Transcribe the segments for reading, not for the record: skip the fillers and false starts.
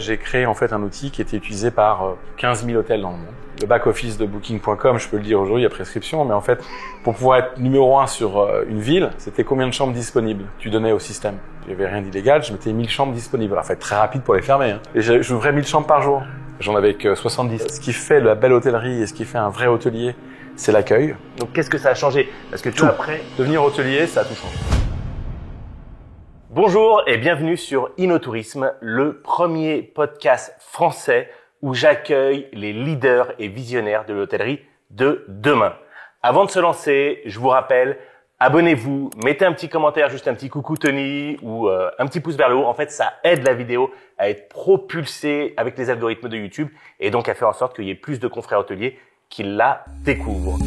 J'ai créé en fait un outil qui était utilisé par 15 000 hôtels dans le monde. Le back-office de Booking.com, je peux le dire aujourd'hui, il y a prescription, mais en fait, pour pouvoir être numéro 1 sur une ville, c'était combien de chambres disponibles tu donnais au système. Il n'y avait rien d'illégal, je mettais 1000 chambres disponibles. Alors, il fallait être très rapide pour les fermer. Et j'ouvrais 1000 chambres par jour. J'en avais que 70. Ce qui fait la belle hôtellerie et ce qui fait un vrai hôtelier, c'est l'accueil. Donc, qu'est-ce que ça a changé? Parce que tu vois, après... Devenir hôtelier, ça a tout changé. Bonjour et bienvenue sur InnoTourisme, le premier podcast français où j'accueille les leaders et visionnaires de l'hôtellerie de demain. Avant de se lancer, je vous rappelle, abonnez-vous, mettez un petit commentaire, juste un petit coucou Tony ou un petit pouce vers le haut. En fait, ça aide la vidéo à être propulsée avec les algorithmes de YouTube et donc à faire en sorte qu'il y ait plus de confrères hôteliers qui la découvrent.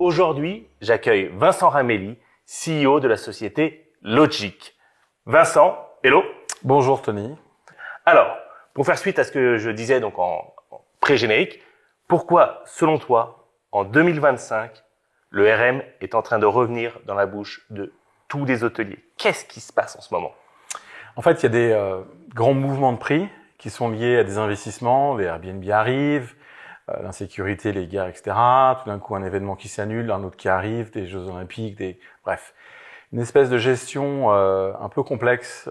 Aujourd'hui, j'accueille Vincent Ramelli, CEO de la société Logic. Vincent, hello. Bonjour Tony. Alors, pour faire suite à ce que je disais donc en pré-générique, pourquoi, selon toi, en 2025, le RM est en train de revenir dans la bouche de tous les hôteliers? Qu'est-ce qui se passe en ce moment? En fait, il y a des grands mouvements de prix qui sont liés à des investissements. Les Airbnb arrivent, l'insécurité, les guerres, etc. Tout d'un coup, un événement qui s'annule, un autre qui arrive, des Jeux Olympiques, bref. Une espèce de gestion un peu complexe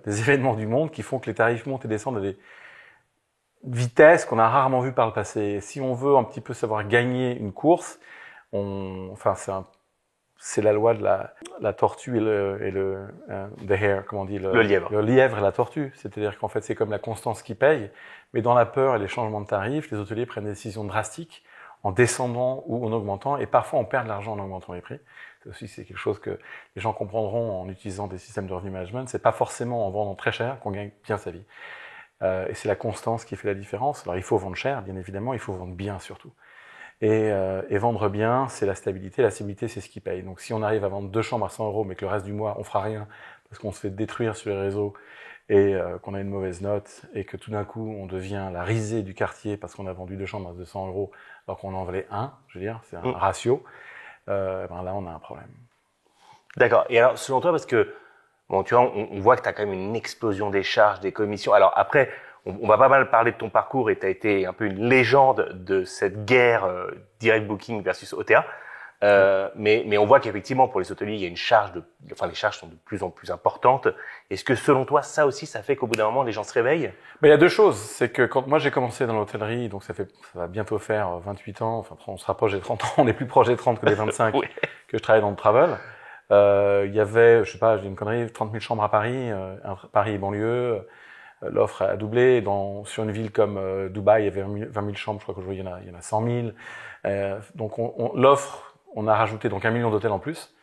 des événements du monde qui font que les tarifs montent et descendent à des vitesses qu'on a rarement vues par le passé. Et si on veut un petit peu savoir gagner une course, c'est la loi de la tortue et the hare, comment on dit, le lièvre. Le lièvre et la tortue. C'est-à-dire qu'en fait, c'est comme la constance qui paye. Mais dans la peur et les changements de tarifs, les hôteliers prennent des décisions drastiques en descendant ou en augmentant. Et parfois, on perd de l'argent en augmentant les prix. C'est quelque chose que les gens comprendront en utilisant des systèmes de revenu management. C'est pas forcément en vendant très cher qu'on gagne bien sa vie. Et c'est la constance qui fait la différence. Alors, il faut vendre cher, bien évidemment. Il faut vendre bien surtout. Et vendre bien, c'est la stabilité. La stabilité, c'est ce qui paye. Donc, si on arrive à vendre 2 chambres à 100 €, mais que le reste du mois, on fera rien parce qu'on se fait détruire sur les réseaux et qu'on a une mauvaise note et que tout d'un coup, on devient la risée du quartier parce qu'on a vendu 2 chambres à 200 € alors qu'on en valait 1, je veux dire, c'est un ratio. Là, on a un problème. D'accord. Et alors, selon toi, parce que, bon, tu vois, on voit que tu as quand même une explosion des charges, des commissions. Alors après, on va pas mal parler de ton parcours et tu as été un peu une légende de cette guerre direct booking versus OTA. Mais on voit qu'effectivement, pour les hôteliers, il y a une charge les charges sont de plus en plus importantes. Est-ce que selon toi, ça aussi, ça fait qu'au bout d'un moment, les gens se réveillent? Il y a deux choses. C'est que quand moi j'ai commencé dans l'hôtellerie, donc ça va bientôt faire 28 ans, enfin on se rapproche des 30 ans, on est plus proche des 30 que des 25 Oui. que je travaille dans le travel. Il y avait, je sais pas, je dis une connerie, 30 000 chambres à Paris, Paris et banlieue. L'offre a doublé. Sur une ville comme Dubaï, il y avait 20 000 chambres, je crois qu'aujourd'hui il y en a 100 000. Donc l'offre, on a rajouté donc 1 million d'hôtels en plus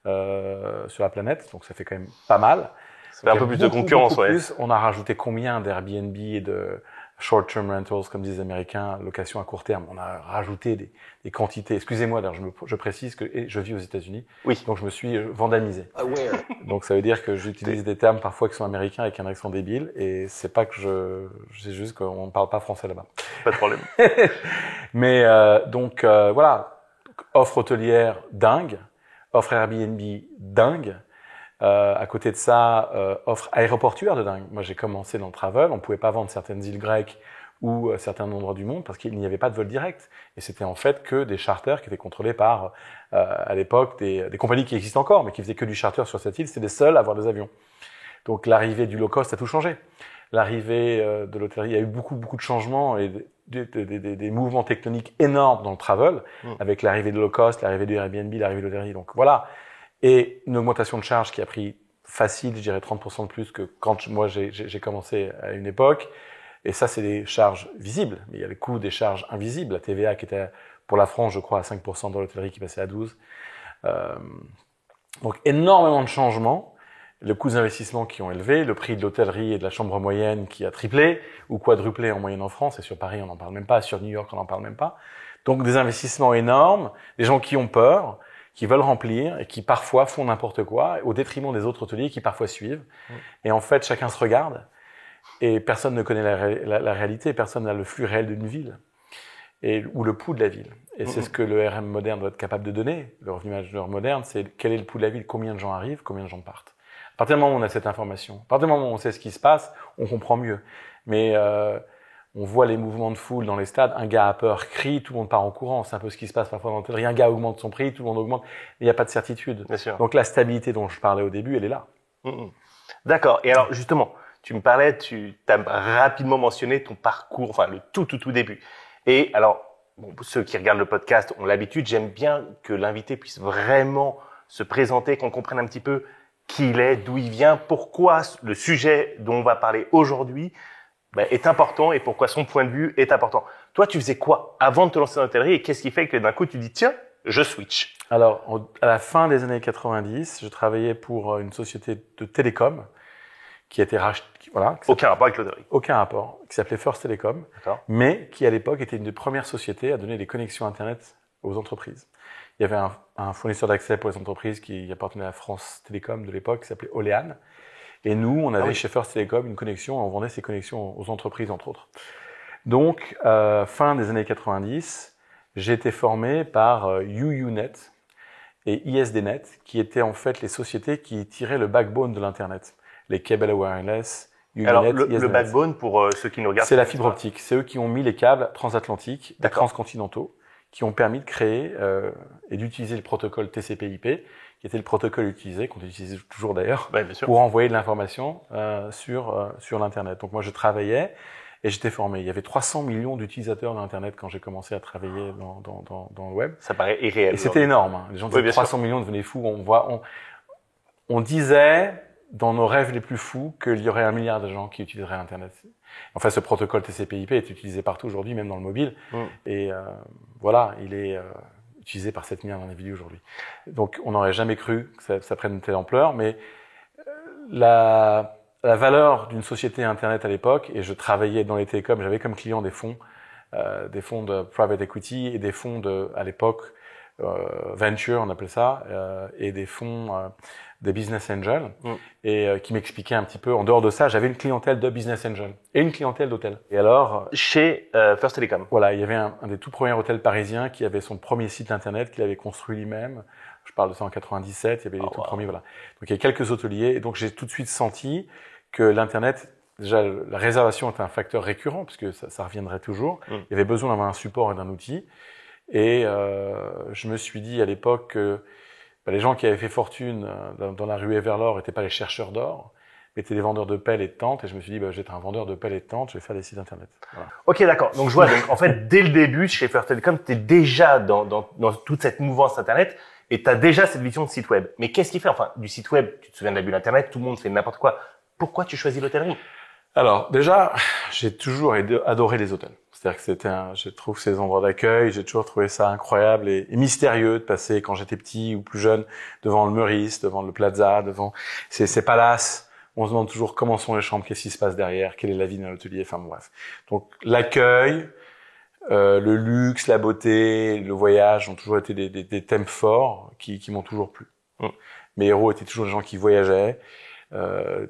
sur la planète, donc ça fait quand même pas mal. Ça fait un peu plus de concurrence, ouais. On a rajouté combien d'Airbnb et de short-term rentals, comme disent les Américains, location à court terme. On a rajouté des quantités. Excusez-moi, d'ailleurs, je précise que je vis aux États-Unis, oui. Donc je me suis vandamisé. Donc ça veut dire que j'utilise des termes parfois qui sont américains avec un accent débile, et c'est pas que c'est juste qu'on ne parle pas français là-bas. Pas de problème. Mais voilà, offre hôtelière dingue, offre Airbnb dingue. À côté de ça, offre aéroportuaire de dingue. Moi, j'ai commencé dans le travel, on pouvait pas vendre certaines îles grecques ou certains endroits du monde parce qu'il n'y avait pas de vol direct. Et c'était en fait que des charters qui étaient contrôlés par, à l'époque, des compagnies qui existent encore, mais qui faisaient que du charter sur cette île. C'était les seuls à avoir des avions. Donc l'arrivée du low cost a tout changé. L'arrivée de l'hôtellerie, il y a eu beaucoup de changements et des mouvements tectoniques énormes dans le travel, avec l'arrivée de low cost, l'arrivée du Airbnb, l'arrivée de l'hôtellerie. Donc voilà. Et une augmentation de charges qui a pris facile, je dirais 30% de plus que quand moi j'ai commencé à une époque. Et ça, c'est des charges visibles. Mais il y a le coût des charges invisibles. La TVA qui était pour la France, je crois, à 5%, dans l'hôtellerie qui passait à 12%. Donc énormément de changements. Le coût des investissements qui ont élevé, le prix de l'hôtellerie et de la chambre moyenne qui a triplé ou quadruplé en moyenne en France. Et sur Paris, on n'en parle même pas. Sur New York, on n'en parle même pas. Donc des investissements énormes, des gens qui ont peur, qui veulent remplir et qui parfois font n'importe quoi au détriment des autres hôteliers qui parfois suivent. Et en fait, chacun se regarde et personne ne connaît la réalité, personne n'a le flux réel d'une ville ou le pouls de la ville. Et c'est ce que le RM moderne doit être capable de donner. Le revenu manager moderne, c'est quel est le pouls de la ville, combien de gens arrivent, combien de gens partent. À partir du moment où on a cette information, à partir du moment où on sait ce qui se passe, on comprend mieux. Mais on voit les mouvements de foule dans les stades, un gars a peur, crie, tout le monde part en courant. C'est un peu ce qui se passe parfois dans l'hôtellerie. Un gars augmente son prix, tout le monde augmente, mais il n'y a pas de certitude. Bien sûr. Donc la stabilité dont je parlais au début, elle est là. D'accord. Et alors justement, tu me parlais, tu as rapidement mentionné ton parcours, enfin le tout début. Et alors, bon, ceux qui regardent le podcast ont l'habitude, j'aime bien que l'invité puisse vraiment se présenter, qu'on comprenne un petit peu qui il est, d'où il vient, pourquoi le sujet dont on va parler aujourd'hui est important et pourquoi son point de vue est important. Toi, tu faisais quoi avant de te lancer dans l'hôtellerie et qu'est-ce qui fait que d'un coup tu dis tiens, je switch? Alors, à la fin des années 90, je travaillais pour une société de télécom qui a été rachetée, voilà. Aucun rapport avec l'hôtellerie. Aucun rapport, qui s'appelait First Telecom, mais qui à l'époque était une des premières sociétés à donner des connexions Internet aux entreprises. Il y avait un fournisseur d'accès pour les entreprises qui appartenait à France Télécom de l'époque, qui s'appelait Olean. Et nous, on avait chez First Telecom une connexion, on vendait ces connexions aux entreprises, entre autres. Donc, fin des années 90, j'ai été formé par UUNet et ISDNet, qui étaient en fait les sociétés qui tiraient le backbone de l'Internet. Les Cable Wireless, UUNet, alors, le backbone, pour ceux qui nous regardent, c'est la fibre optique. C'est eux qui ont mis les câbles transatlantiques et transcontinentaux, qui ont permis de créer et d'utiliser le protocole TCP/IP, qui était le protocole utilisé, qu'on utilise toujours d'ailleurs, pour envoyer de l'information sur l'Internet. Donc moi, je travaillais et j'étais formé. Il y avait 300 millions d'utilisateurs d'Internet quand j'ai commencé à travailler dans le web. Ça paraît irréel. Et c'était énorme. Hein. Les gens disaient 300 millions, devenaient fous. On disait dans nos rêves les plus fous qu'il y aurait 1 milliard de gens qui utiliseraient Internet. Enfin, ce protocole TCP/IP est utilisé partout aujourd'hui, même dans le mobile. Et voilà, il est utilisé par 7 milliards d'individus aujourd'hui. Donc, on n'aurait jamais cru que ça prenne une telle ampleur, mais la valeur d'une société Internet à l'époque, et je travaillais dans les télécoms, j'avais comme client des fonds de private equity et des fonds à l'époque, venture, on appelait ça, et des fonds des business angels, et qui m'expliquaient un petit peu, en dehors de ça, j'avais une clientèle de business angels et une clientèle d'hôtels. Et alors, chez First Telecom. Voilà, il y avait un des tout premiers hôtels parisiens qui avait son premier site internet qu'il avait construit lui-même. Je parle de ça en 97, il y avait les tout premiers, voilà. Donc il y a quelques hôteliers, et donc j'ai tout de suite senti que l'internet, déjà la réservation est un facteur récurrent puisque ça reviendrait toujours. Il y avait besoin d'avoir un support et d'un outil. Et je me suis dit à l'époque que les gens qui avaient fait fortune dans la ruée vers l'or n'étaient pas les chercheurs d'or, mais étaient des vendeurs de pelles et de tentes. Et je me suis dit, je vais être un vendeur de pelles et de tentes, je vais faire des sites internet. Voilà. Ok, d'accord. Donc je vois, en fait, dès le début, chez First Telecom, tu es déjà dans toute cette mouvance internet et tu as déjà cette vision de site web. Mais qu'est-ce qui fait, enfin, du site web, tu te souviens de la bulle internet, tout le monde fait n'importe quoi. Pourquoi tu choisis l'hôtellerie? Alors, déjà, j'ai toujours adoré les hôtels. C'est-à-dire que je trouve ces endroits d'accueil, j'ai toujours trouvé ça incroyable et mystérieux de passer, quand j'étais petit ou plus jeune, devant le Meurice, devant le Plaza, devant ces palaces. On se demande toujours comment sont les chambres, qu'est-ce qui se passe derrière, quelle est la vie d'un hôtelier, enfin bref. Donc, l'accueil, le luxe, la beauté, le voyage ont toujours été des thèmes forts qui m'ont toujours plu. Mes héros étaient toujours des gens qui voyageaient,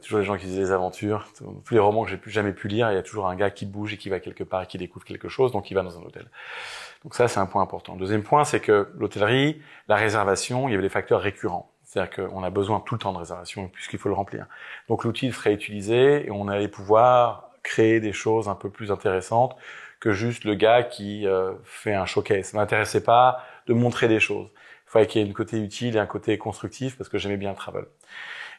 toujours des gens qui faisaient des aventures. Tous les romans que j'ai jamais pu lire, il y a toujours un gars qui bouge et qui va quelque part et qui découvre quelque chose, donc il va dans un hôtel. Donc ça, c'est un point important. Deuxième point, c'est que l'hôtellerie, la réservation, il y avait des facteurs récurrents. C'est-à-dire qu'on a besoin tout le temps de réservation puisqu'il faut le remplir. Donc l'outil serait utilisé et on allait pouvoir créer des choses un peu plus intéressantes que juste le gars qui fait un showcase. Ça m'intéressait pas de montrer des choses. Il fallait qu'il y ait un côté utile et un côté constructif parce que j'aimais bien le travel.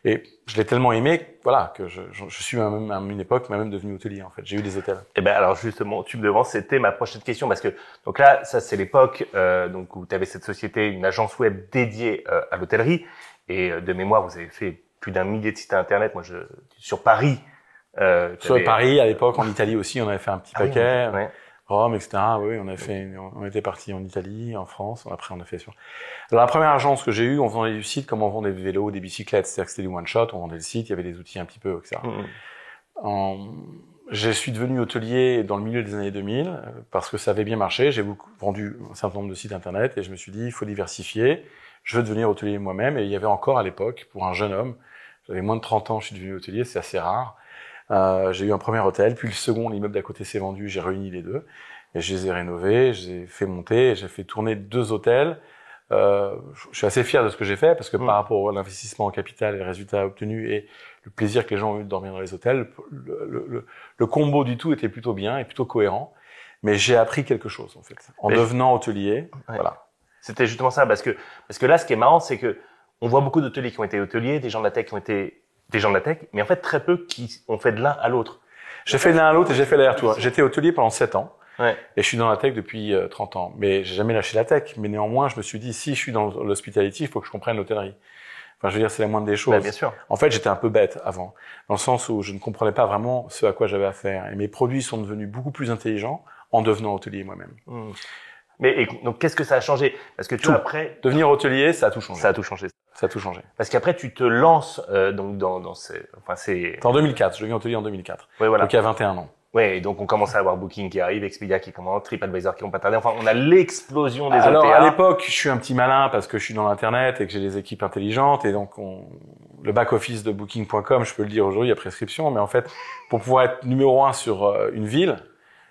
Et je l'ai tellement aimé, voilà, que je suis même à une époque même devenu hôtelier en fait. J'ai eu des hôtels. Et ben alors justement, tu me devances, c'était ma prochaine question parce que donc là, ça c'est l'époque donc où tu avais cette société, une agence web dédiée à l'hôtellerie et de mémoire, vous avez fait plus d'1 millier de sites internet. Moi, sur Paris. Sur Paris, à l'époque, en Italie aussi, on avait fait un petit paquet. Oui. Rome, etc. Oui, on était parti en Italie, en France. Après, on a fait sur. Alors, la première agence que j'ai eue, on vendait du site comme on vend des vélos, des bicyclettes. C'est-à-dire que c'était du one shot. On vendait le site, il y avait des outils un petit peu, etc. Je suis devenu hôtelier dans le milieu des années 2000 parce que ça avait bien marché. J'ai vendu un certain nombre de sites internet et je me suis dit, il faut diversifier. Je veux devenir hôtelier moi-même. Et il y avait encore à l'époque, pour un jeune homme, j'avais moins de 30 ans, je suis devenu hôtelier, c'est assez rare. J'ai eu un premier hôtel, puis le second, l'immeuble d'à côté s'est vendu, j'ai réuni les deux, et je les ai rénovés, je les ai fait monter, j'ai fait tourner 2 hôtels, Je suis assez fier de ce que j'ai fait parce que par rapport à l'investissement en capital et les résultats obtenus et le plaisir que les gens ont eu de dormir dans les hôtels, le combo du tout était plutôt bien et plutôt cohérent. Mais j'ai appris quelque chose en fait en devenant hôtelier. Ouais. Voilà. C'était justement ça parce que là, ce qui est marrant, c'est que on voit beaucoup d'hôteliers qui ont été hôteliers, des gens de la tech qui ont été des gens de la tech, mais en fait très peu qui ont fait de l'un à l'autre. J'ai fait de l'un à l'autre et j'ai fait l'aller-retour. J'étais hôtelier pendant 7 ans. Ouais. Et je suis dans la tech depuis 30 ans. Mais j'ai jamais lâché la tech. Mais néanmoins, je me suis dit, si je suis dans l'hospitality, il faut que je comprenne l'hôtellerie. Enfin, je veux dire, c'est la moindre des choses. Bah, bien sûr. En fait, j'étais un peu bête avant, dans le sens où je ne comprenais pas vraiment ce à quoi j'avais affaire. Et mes produits sont devenus beaucoup plus intelligents en devenant hôtelier moi-même. Mais donc, qu'est-ce que ça a changé? Parce que tu vois, après devenir hôtelier, ça a tout changé. Ça a tout changé. Ça a tout changé. Parce qu'après, tu te lances donc dans ces, enfin c'est. En 2004, je deviens hôtelier en 2004. Oui, voilà. Donc il y a 21 ans. Ouais, et donc on commence à avoir Booking qui arrive, Expedia qui commence, TripAdvisor qui vont pas tarder. Enfin, on a l'explosion des Alors OTA. à l'époque, je suis un petit malin parce que je suis dans l'internet et que j'ai des équipes intelligentes et donc le back office de Booking.com, je peux le dire aujourd'hui, il y a prescription, mais en fait, pour pouvoir être numéro 1 sur une ville,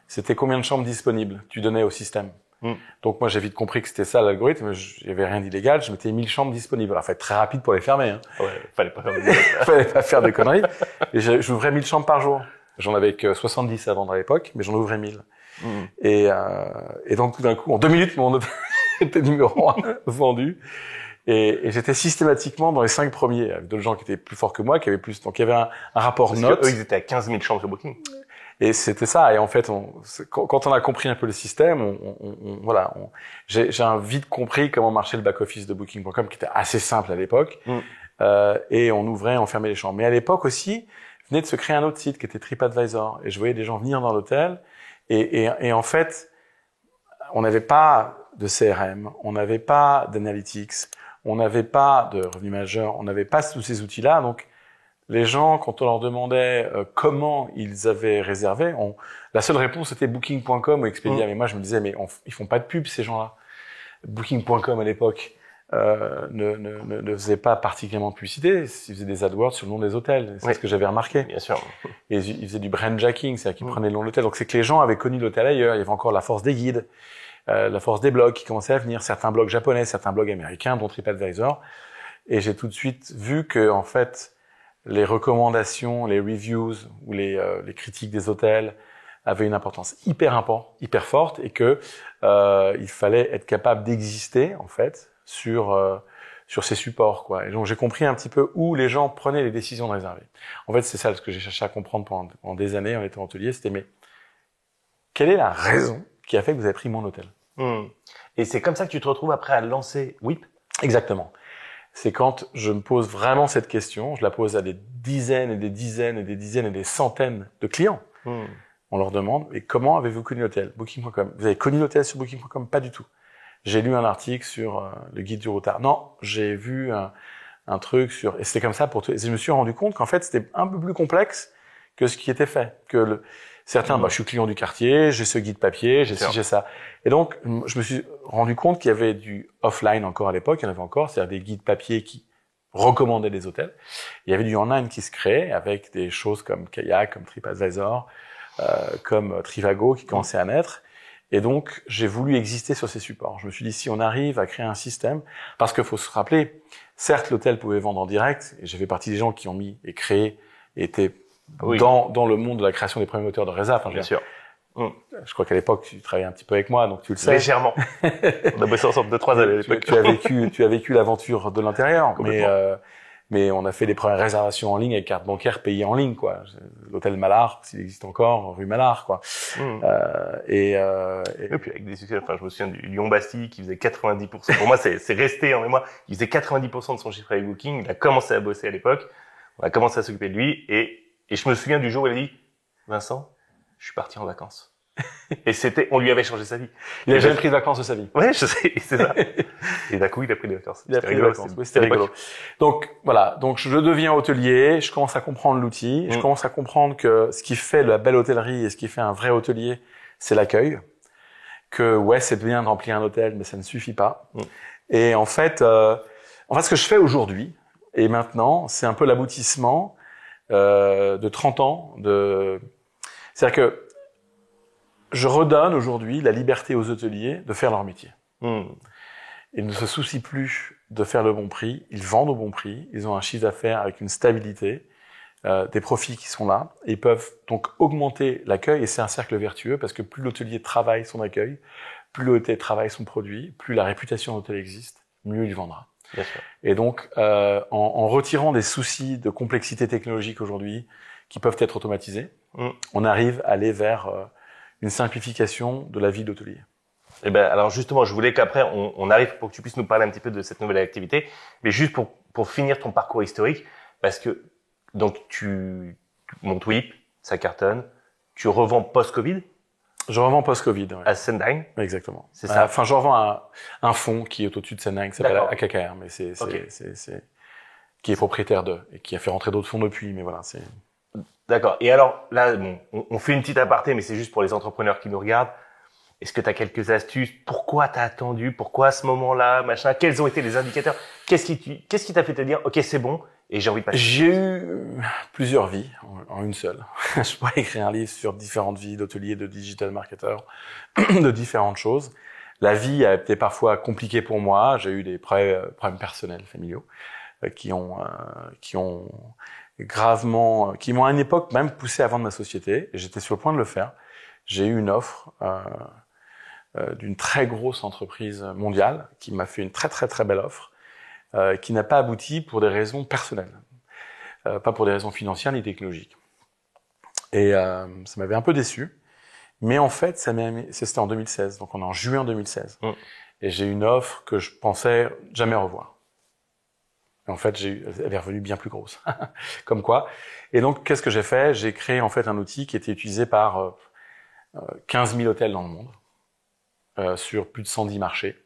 c'était combien de chambres disponibles tu donnais au système. Donc moi j'ai vite compris que c'était ça l'algorithme, il y avait rien d'illégal, je mettais 1000 chambres disponibles. Alors, fallait être très rapide pour les fermer. Hein. Ouais, fallait pas faire de fallait pas faire de conneries. Et j'ouvrais 1000 chambres par jour. J'en avais que 70 à vendre à l'époque, mais j'en ouvrais 1000. Et donc tout d'un coup, en 2 minutes, mon hôtel était numéro 1 vendu. Et j'étais systématiquement dans les 5 premiers, avec d'autres gens qui étaient plus forts que moi, qui avaient plus. Donc il y avait un rapport note. Eux, ils étaient à 15 000 chambres sur Booking. Et c'était ça. Et en fait, quand on a compris un peu le système, j'ai vite compris comment marchait le back-office de Booking.com, qui était assez simple à l'époque. Et on ouvrait, on fermait les chambres. Mais à l'époque aussi, venait de se créer un autre site qui était TripAdvisor. Et je voyais des gens venir dans l'hôtel. Et en fait, on n'avait pas de CRM, on n'avait pas d'analytics, on n'avait pas de revenus majeurs, on n'avait pas tous ces outils-là. Donc, les gens, quand on leur demandait comment ils avaient réservé, la seule réponse était Booking.com ou Expedia. Mais moi, je me disais, mais ils font pas de pub, ces gens-là. Booking.com, à l'époque, ne faisait pas particulièrement de publicité. Ils faisaient des AdWords sur le nom des hôtels. C'est ce que j'avais remarqué. Bien sûr. Et ils faisaient du brandjacking, c'est-à-dire qu'ils prenaient le nom de l'hôtel. Donc, c'est que les gens avaient connu l'hôtel ailleurs. Il y avait encore la force des guides, la force des blogs qui commençaient à venir. Certains blogs japonais, certains blogs américains, dont TripAdvisor. Et j'ai tout de suite vu que, en fait, les recommandations, les reviews ou les critiques des hôtels avaient une importance hyper forte et que il fallait être capable d'exister en fait sur ces supports quoi. Et donc j'ai compris un petit peu où les gens prenaient les décisions de réserver. En fait, c'est ça ce que j'ai cherché à comprendre pendant des années en étant hôtelier, c'était mais quelle est la raison qui a fait que vous avez pris mon hôtel? Et c'est comme ça que tu te retrouves après à lancer Whip? Exactement. C'est quand je me pose vraiment cette question, je la pose à des dizaines et des dizaines et des dizaines et des centaines de clients. On leur demande, et comment avez-vous connu l'hôtel? Booking.com. Vous avez connu l'hôtel sur Booking.com? Pas du tout. J'ai lu un article sur le guide du routard. Non, j'ai vu un truc sur... Et c'était comme ça pour tout. Et je me suis rendu compte qu'en fait, c'était un peu plus complexe que ce qui était fait. Certains, je suis client du quartier, j'ai ce guide papier, j'ai ci, j'ai ça. Et donc, je me suis rendu compte qu'il y avait du offline encore à l'époque, il y en avait encore, c'est-à-dire des guides papier qui recommandaient des hôtels. Il y avait du online qui se créait avec des choses comme Kayak, comme TripAdvisor, comme Trivago qui commençaient à naître. Et donc, j'ai voulu exister sur ces supports. Je me suis dit, si on arrive à créer un système, parce qu'il faut se rappeler, certes, l'hôtel pouvait vendre en direct, et j'ai fait partie des gens qui ont mis et créé, et étaient dans le monde de la création des premiers moteurs de réserve. Bien sûr. Je crois qu'à l'époque, tu travaillais un petit peu avec moi, donc tu le sais. Légèrement. On a bossé ensemble 2-3 années à l'époque. Tu as vécu l'aventure de l'intérieur. Mais on a fait les premières réservations en ligne avec carte bancaire payée en ligne, quoi. L'hôtel Mallard, s'il existe encore, rue Mallard, quoi. Et puis avec des succès, enfin, je me souviens du Lyon-Bastille qui faisait 90%. Pour moi, c'est resté en mémoire. Il faisait 90% de son chiffre avec Booking. Il a commencé à bosser à l'époque. On a commencé à s'occuper de lui et je me souviens du jour où il a dit, Vincent, je suis parti en vacances. Et on lui avait changé sa vie. Il a jamais pris de vacances de sa vie. Ouais, je sais, c'est ça. Et d'un coup, il a pris des vacances. Il a pris des vacances. C'était rigolo. Donc, voilà. Donc, je deviens hôtelier, je commence à comprendre l'outil, je commence à comprendre que ce qui fait de la belle hôtellerie et ce qui fait un vrai hôtelier, c'est l'accueil. Que, c'est bien de remplir un hôtel, mais ça ne suffit pas. Et en fait, ce que je fais aujourd'hui, et maintenant, c'est un peu l'aboutissement, de 30 ans c'est-à-dire que je redonne aujourd'hui la liberté aux hôteliers de faire leur métier. Ils ne se soucient plus de faire le bon prix, ils vendent au bon prix, ils ont un chiffre d'affaires avec une stabilité, des profits qui sont là, et ils peuvent donc augmenter l'accueil, et c'est un cercle vertueux, parce que plus l'hôtelier travaille son accueil, plus l'hôtelier travaille son produit, plus la réputation de l'hôtel existe, mieux il vendra. Bien sûr. Et donc, en retirant des soucis de complexité technologique aujourd'hui, qui peuvent être automatisés, on arrive à aller vers une simplification de la vie d'hôtelier. Eh ben, alors justement, je voulais qu'après on arrive pour que tu puisses nous parler un petit peu de cette nouvelle activité, mais juste pour finir ton parcours historique, parce que donc tu montes WIP, ça cartonne, tu revends post-Covid. Je revends post-Covid. Ouais. À Sendine. Exactement. C'est ça. Enfin, je revends un fonds qui est au-dessus de Sendine, qui s'appelle D'accord. AKKR, mais qui est propriétaire d'eux et qui a fait rentrer d'autres fonds depuis, mais voilà, c'est. D'accord. Et alors là, bon, on fait une petite aparté, mais c'est juste pour les entrepreneurs qui nous regardent. Est-ce que tu as quelques astuces? Pourquoi tu as attendu? Pourquoi à ce moment-là, machin? Quels ont été les indicateurs? Qu'est-ce qui t'a fait te dire, OK, c'est bon, et j'ai envie de passer? J'ai eu plusieurs vies en une seule. Je pourrais écrire un livre sur différentes vies d'hôteliers, de digital marketeurs, de différentes choses. La vie a été parfois compliquée pour moi. J'ai eu des problèmes personnels, familiaux, qui m'ont à une époque même poussé à vendre ma société. Et j'étais sur le point de le faire. J'ai eu une offre d'une très grosse entreprise mondiale qui m'a fait une très très très belle offre, qui n'a pas abouti pour des raisons personnelles, pas pour des raisons financières ni technologiques. Et ça m'avait un peu déçu. Mais en fait, c'était en 2016, donc on est en juin 2016. Et j'ai eu une offre que je pensais jamais revoir. Et en fait, elle est revenue bien plus grosse. Comme quoi. Et donc, qu'est-ce que j'ai fait? J'ai créé en fait un outil qui était utilisé par 15 000 hôtels dans le monde, sur plus de 110 marchés.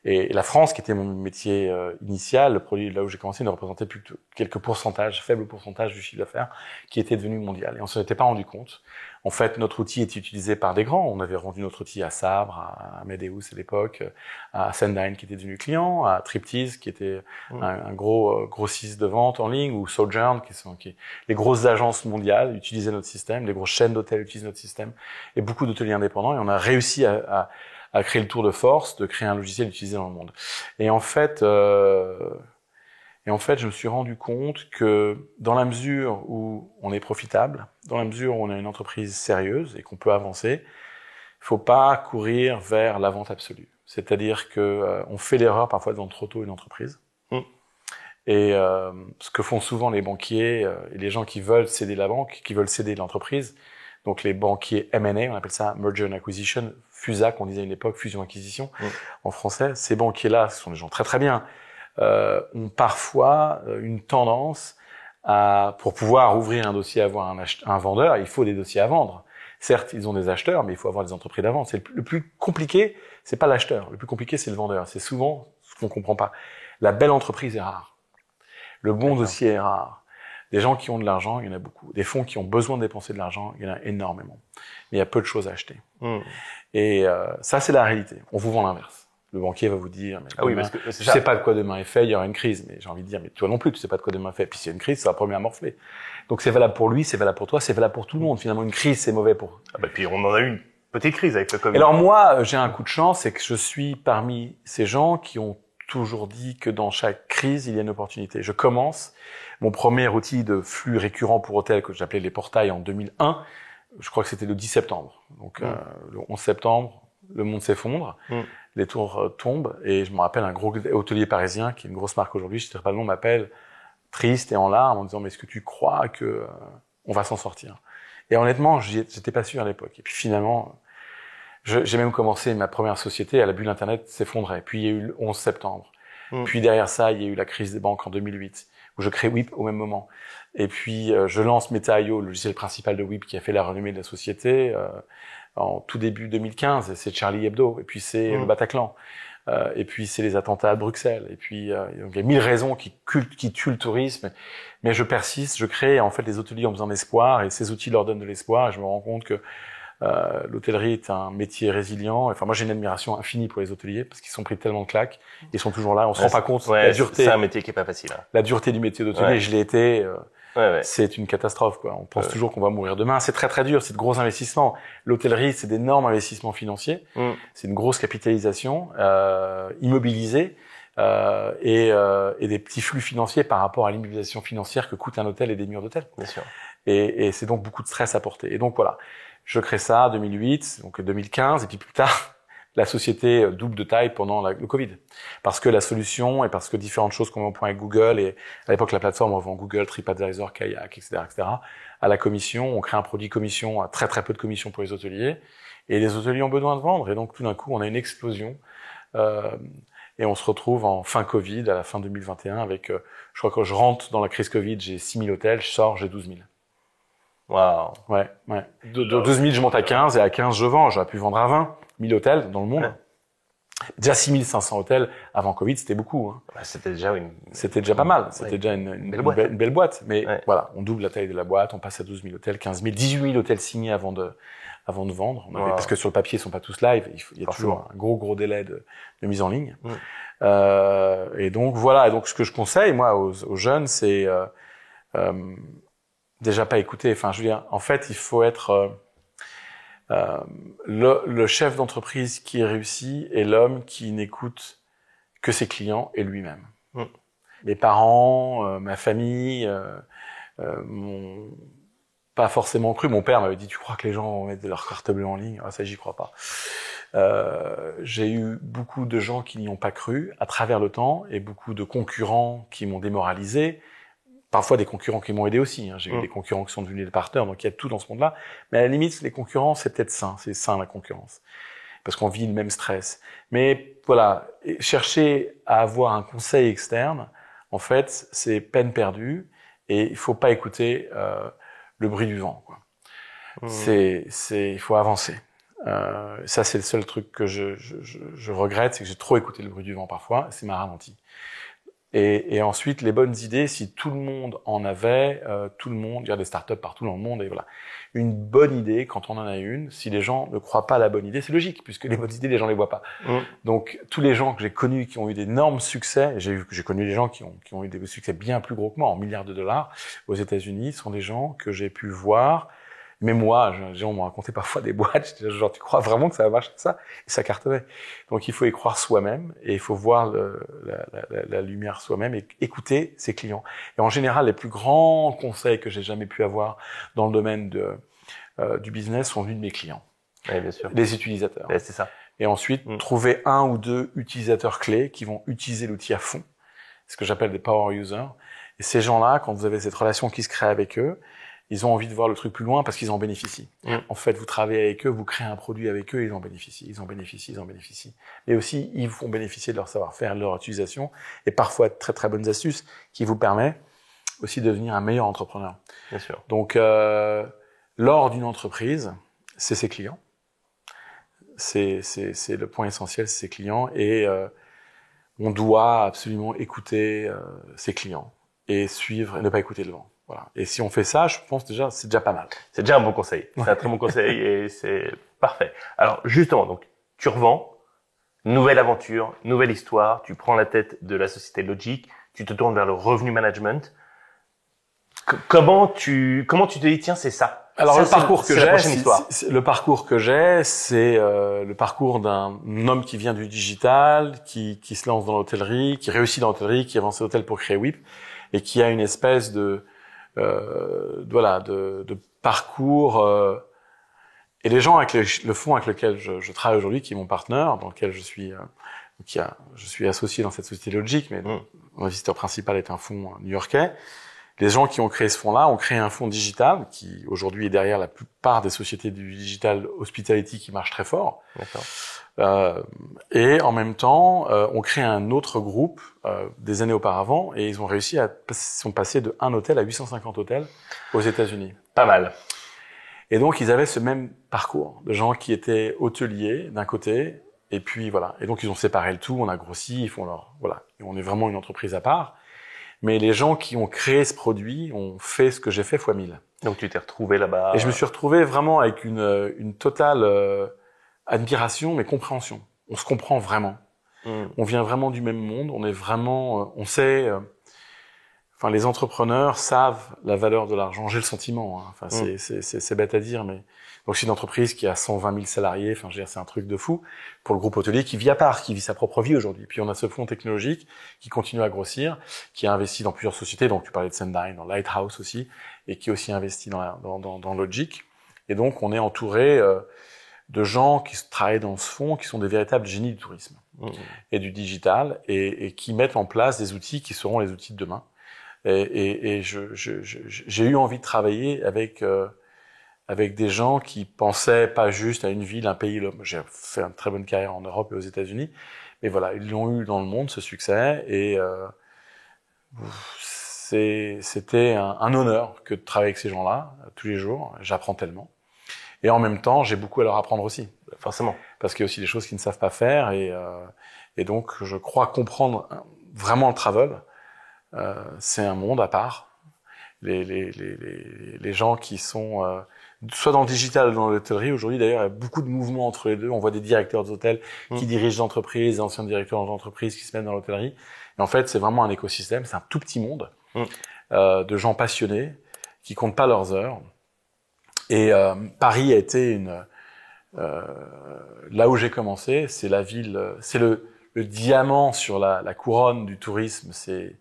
Et la France, qui était mon métier initial, le produit là où j'ai commencé ne représentait plus que quelques pourcentages, faibles pourcentages du chiffre d'affaires, qui était devenu mondial. Et on s'en était pas rendu compte. En fait, notre outil était utilisé par des grands. On avait rendu notre outil à Sabre, à Amadeus à l'époque, à Sendine qui était devenu client, à Triptease qui était un gros grossiste de vente en ligne, ou Sojourn les grosses agences mondiales utilisaient notre système, les grosses chaînes d'hôtels utilisent notre système, et beaucoup d'hôteliers indépendants. Et on a réussi à créer le tour de force, de créer un logiciel utilisé dans le monde. Et en fait, je me suis rendu compte que dans la mesure où on est profitable, dans la mesure où on a une entreprise sérieuse et qu'on peut avancer, il faut pas courir vers la vente absolue. C'est-à-dire que on fait l'erreur parfois de vendre trop tôt une entreprise. Et ce que font souvent les banquiers et les gens qui veulent céder la banque, qui veulent céder l'entreprise, donc les banquiers M&A, on appelle ça Merger and Acquisition, FUSAC, on disait à une époque, fusion-acquisition en français. Ces banquiers-là, ce sont des gens très très bien, ont parfois une tendance pour pouvoir ouvrir un dossier, avoir un vendeur, il faut des dossiers à vendre. Certes, ils ont des acheteurs, mais il faut avoir des entreprises à vendre. Le plus compliqué, c'est pas l'acheteur. Le plus compliqué, c'est le vendeur. C'est souvent ce qu'on comprend pas. La belle entreprise est rare. Le bon dossier est rare. Des gens qui ont de l'argent, il y en a beaucoup. Des fonds qui ont besoin de dépenser de l'argent, il y en a énormément. Mais il y a peu de choses à acheter. Et ça, c'est la réalité. On vous vend l'inverse. Le banquier va vous dire, mais demain, parce que je sais pas de quoi demain est fait, il y aura une crise. Mais j'ai envie de dire, mais toi non plus, tu sais pas de quoi demain est fait. Puis s'il y a une crise, c'est la première à morfler. Donc c'est valable pour lui, c'est valable pour toi, c'est valable pour tout le monde. Finalement, une crise, c'est mauvais pour. Puis on en a eu une petite crise avec le Covid. Et alors moi, j'ai un coup de chance, c'est que je suis parmi ces gens qui ont toujours dit que dans chaque crise, il y a une opportunité. Je commence mon premier outil de flux récurrent pour hôtel que j'appelais les portails en 2001. Je crois que c'était le 10 septembre. Donc le 11 septembre, le monde s'effondre, les tours tombent, et je me rappelle un gros hôtelier parisien qui est une grosse marque aujourd'hui, je ne sais pas le nom, m'appelle triste et en larmes en disant, mais est-ce que tu crois que on va s'en sortir? Et honnêtement, j'étais pas sûr à l'époque. Et puis finalement, j'ai même commencé ma première société, la bulle Internet s'effondrait. Puis il y a eu le 11 septembre. Puis derrière ça, il y a eu la crise des banques en 2008, où je crée WIP au même moment. Et puis je lance Meta.io, le logiciel principal de WIP qui a fait la renommée de la société, en tout début 2015. C'est Charlie Hebdo, et puis c'est le Bataclan, et puis c'est les attentats à Bruxelles. Et puis donc il y a 1000 raisons qui tuent le tourisme. Mais je persiste, je crée. En fait, les hôteliers ont besoin d'espoir, et ces outils leur donnent de l'espoir. Et je me rends compte que l'hôtellerie est un métier résilient. Enfin, moi, j'ai une admiration infinie pour les hôteliers parce qu'ils sont pris tellement de claques, ils sont toujours là. On se rend pas compte de la dureté. C'est un métier qui est pas facile. La dureté du métier d'hôtelier. Je l'ai été. c'est une catastrophe, quoi. On pense toujours qu'on va mourir demain. C'est très très dur, c'est de gros investissements. L'hôtellerie, c'est d'énormes investissements financiers. C'est une grosse capitalisation immobilisée et des petits flux financiers par rapport à l'immobilisation financière que coûte un hôtel et des murs d'hôtel. Bien sûr. Et c'est donc beaucoup de stress à porter. Et donc voilà, je crée ça en 2008, donc 2015, et puis plus tard, la société double de taille pendant le Covid. Parce que la solution et parce que différentes choses qu'on met au point avec Google, et à l'époque la plateforme, on vend Google, TripAdvisor, Kayak, etc., à la commission, on crée un produit commission, à très très peu de commission pour les hôteliers, et les hôteliers ont besoin de vendre, et donc tout d'un coup, on a une explosion, et on se retrouve en fin Covid, à la fin 2021, avec, je crois que je rentre dans la crise Covid, j'ai 6 000 hôtels, je sors, j'ai 12 000. Waouh. Ouais. De 12 000, je monte à 15, et à 15, je vends. J'aurais pu vendre à 20 000 hôtels dans le monde. Déjà 6 500 hôtels avant Covid, c'était beaucoup. Hein. C'était déjà C'était déjà pas mal. C'était déjà une belle boîte. Mais voilà, on double la taille de la boîte, on passe à 12 000 hôtels, 15 000, 18 000 hôtels signés avant de vendre. Parce que sur le papier, ils sont pas tous live. Il y a toujours un gros délai de mise en ligne. Et donc voilà. Et donc ce que je conseille moi aux jeunes, c'est déjà pas écouter. Enfin, je veux dire, en fait, il faut être le chef d'entreprise qui réussit est l'homme qui n'écoute que ses clients et lui-même. Mes parents, ma famille, m'ont pas forcément cru. Mon père m'avait dit, tu crois que les gens mettent leur carte bleue en ligne? Ah, ça, j'y crois pas. J'ai eu beaucoup de gens qui n'y ont pas cru à travers le temps et beaucoup de concurrents qui m'ont démoralisé. Parfois des concurrents qui m'ont aidé aussi. Hein. J'ai eu des concurrents qui sont devenus des partenaires, donc il y a tout dans ce monde-là. Mais à la limite, les concurrents, c'est peut-être sain. C'est sain la concurrence, parce qu'on vit le même stress. Mais voilà, chercher à avoir un conseil externe, en fait, c'est peine perdue. Et il faut pas écouter le bruit du vent. Quoi. Il faut avancer. Ça, c'est le seul truc que je regrette, c'est que j'ai trop écouté le bruit du vent parfois. C'est m'a ralenti. Et ensuite, les bonnes idées, si tout le monde en avait, tout le monde, il y a des startups partout dans le monde, et voilà. Une bonne idée, quand on en a une, si les gens ne croient pas à la bonne idée, c'est logique, puisque les bonnes idées, les gens les voient pas. Donc, tous les gens que j'ai connus qui ont eu d'énormes succès, j'ai connu des gens qui ont eu des succès bien plus gros que moi, en milliards de dollars, aux États-Unis, sont des gens que j'ai pu voir. Mais moi, les gens m'ont raconté parfois des boîtes, j'étais genre, tu crois vraiment que ça va marcher ça? Et ça cartonnait. Donc il faut y croire soi-même, et il faut voir la lumière soi-même, et écouter ses clients. Et en général, les plus grands conseils que j'ai jamais pu avoir dans le domaine du business sont venus de mes clients. Oui, bien sûr. Les utilisateurs. Ouais, c'est ça. Et ensuite, trouver un ou deux utilisateurs clés qui vont utiliser l'outil à fond. Ce que j'appelle des power users. Et ces gens-là, quand vous avez cette relation qui se crée avec eux, ils ont envie de voir le truc plus loin parce qu'ils en bénéficient. En fait, vous travaillez avec eux, vous créez un produit avec eux, ils en bénéficient. Mais aussi, ils vous font bénéficier de leur savoir-faire, de leur utilisation, et parfois de très très bonnes astuces qui vous permettent aussi de devenir un meilleur entrepreneur. Bien sûr. Donc, lors d'une entreprise, c'est ses clients. C'est le point essentiel, c'est ses clients, et on doit absolument écouter ses clients et suivre et ne pas écouter le vent. Voilà. Et si on fait ça, je pense déjà, c'est déjà pas mal. C'est déjà un bon conseil. C'est un très bon conseil et c'est parfait. Alors, justement, donc, tu revends, nouvelle aventure, nouvelle histoire, tu prends la tête de la société Logic, tu te tournes vers le revenu management. Comment tu te dis, tiens, c'est ça? Alors, ça, le parcours que j'ai, le parcours que j'ai, c'est le parcours d'un homme qui vient du digital, qui se lance dans l'hôtellerie, qui réussit dans l'hôtellerie, qui avance l'hôtel pour créer Whip, et qui a une espèce de parcours et les gens avec le fonds avec lequel je travaille aujourd'hui, qui est mon partenaire, dans lequel je suis associé dans cette société Logic, mais mon investisseur principal est un fonds new-yorkais. Les gens qui ont créé ce fonds-là ont créé un fonds digital qui aujourd'hui est derrière la plupart des sociétés du digital hospitality qui marchent très fort. D'accord. Et en même temps, on crée un autre groupe des années auparavant, et ils ont réussi sont passés de 1 hôtel à 850 hôtels aux États-Unis. Pas mal. Et donc ils avaient ce même parcours de gens qui étaient hôteliers d'un côté, et puis voilà. Et donc ils ont séparé le tout, on a grossi, ils font voilà. Et on est vraiment une entreprise à part. Mais les gens qui ont créé ce produit ont fait ce que j'ai fait fois 1000. Donc tu t'es retrouvé là-bas. Et je me suis retrouvé vraiment avec une totale admiration, mais compréhension. On se comprend vraiment. On vient vraiment du même monde. On est vraiment, on sait enfin, les entrepreneurs savent la valeur de l'argent. J'ai le sentiment. Hein. Enfin, c'est bête à dire, mais donc c'est une entreprise qui a 120 000 salariés. Enfin, je veux dire, c'est un truc de fou pour le groupe hôtelier qui vit à part, qui vit sa propre vie aujourd'hui. Puis on a ce fonds technologique qui continue à grossir, qui a investi dans plusieurs sociétés. Donc tu parlais de Sendai, dans Lighthouse aussi, et qui aussi investi dans Logic. Et donc on est entouré de gens qui travaillent dans ce fonds, qui sont des véritables génies du tourisme et du digital, et qui mettent en place des outils qui seront les outils de demain. Et j'ai eu envie de travailler avec des gens qui pensaient pas juste à une ville, un pays. J'ai fait une très bonne carrière en Europe et aux États-Unis, mais voilà, ils l'ont eu dans le monde, ce succès, et c'était un honneur que de travailler avec ces gens-là tous les jours. J'apprends tellement, et en même temps, j'ai beaucoup à leur apprendre aussi, Forcément. parce qu'il y a aussi des choses qu'ils ne savent pas faire, et donc je crois comprendre vraiment le travel. C'est un monde à part. Les gens qui sont soit dans le digital ou dans l'hôtellerie, aujourd'hui d'ailleurs, il y a beaucoup de mouvements entre les deux. On voit des directeurs d'hôtels qui dirigent l'entreprise, des anciens directeurs d'entreprise qui se mettent dans l'hôtellerie. Et en fait, c'est vraiment un écosystème, c'est un tout petit monde de gens passionnés qui comptent pas leurs heures. Et Paris a été là où j'ai commencé, c'est la ville, c'est le diamant sur la couronne du tourisme, c'est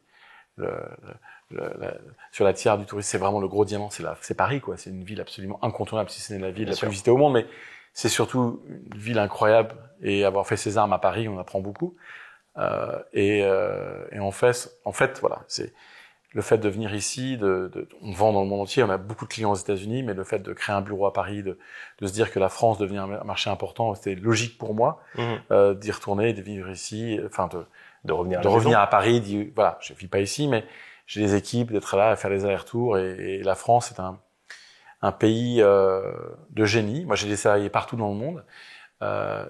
sur la tiare du tourisme, c'est vraiment le gros diamant, c'est Paris, quoi. C'est une ville absolument incontournable, si ce n'est la ville la plus visitée au monde, mais c'est surtout une ville incroyable. Et avoir fait ses armes à Paris, on apprend beaucoup. Et en fait, voilà, c'est le fait de venir ici, on vend dans le monde entier, on a beaucoup de clients aux États-Unis, mais le fait de créer un bureau à Paris, de se dire que la France devient un marché important, c'était logique pour moi d'y retourner, de vivre ici, enfin de revenir à Paris. Voilà, je vis pas ici, mais j'ai des équipes, d'être là, à faire des allers-retours, et la France est un pays de génie. Moi, j'ai des salariés partout dans le monde,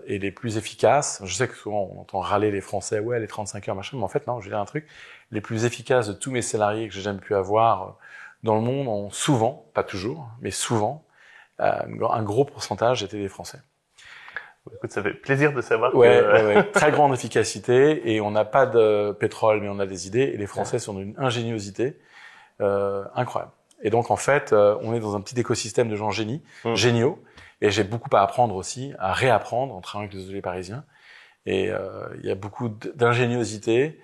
et les plus efficaces. Je sais que souvent on entend râler les Français, ouais, les 35 heures, machin, mais en fait non, je vais dire un truc. Les plus efficaces de tous mes salariés que j'ai jamais pu avoir dans le monde ont souvent, pas toujours, mais souvent, un gros pourcentage étaient des Français. Écoute, ça fait plaisir de savoir ouais. Très grande efficacité, et on n'a pas de pétrole, mais on a des idées, et les Français sont d'une ingéniosité incroyable. Et donc en fait, on est dans un petit écosystème de gens géniaux, et j'ai beaucoup à apprendre aussi, à réapprendre en travaillant avec les hôteliers parisiens. Et il y a beaucoup d'ingéniosité,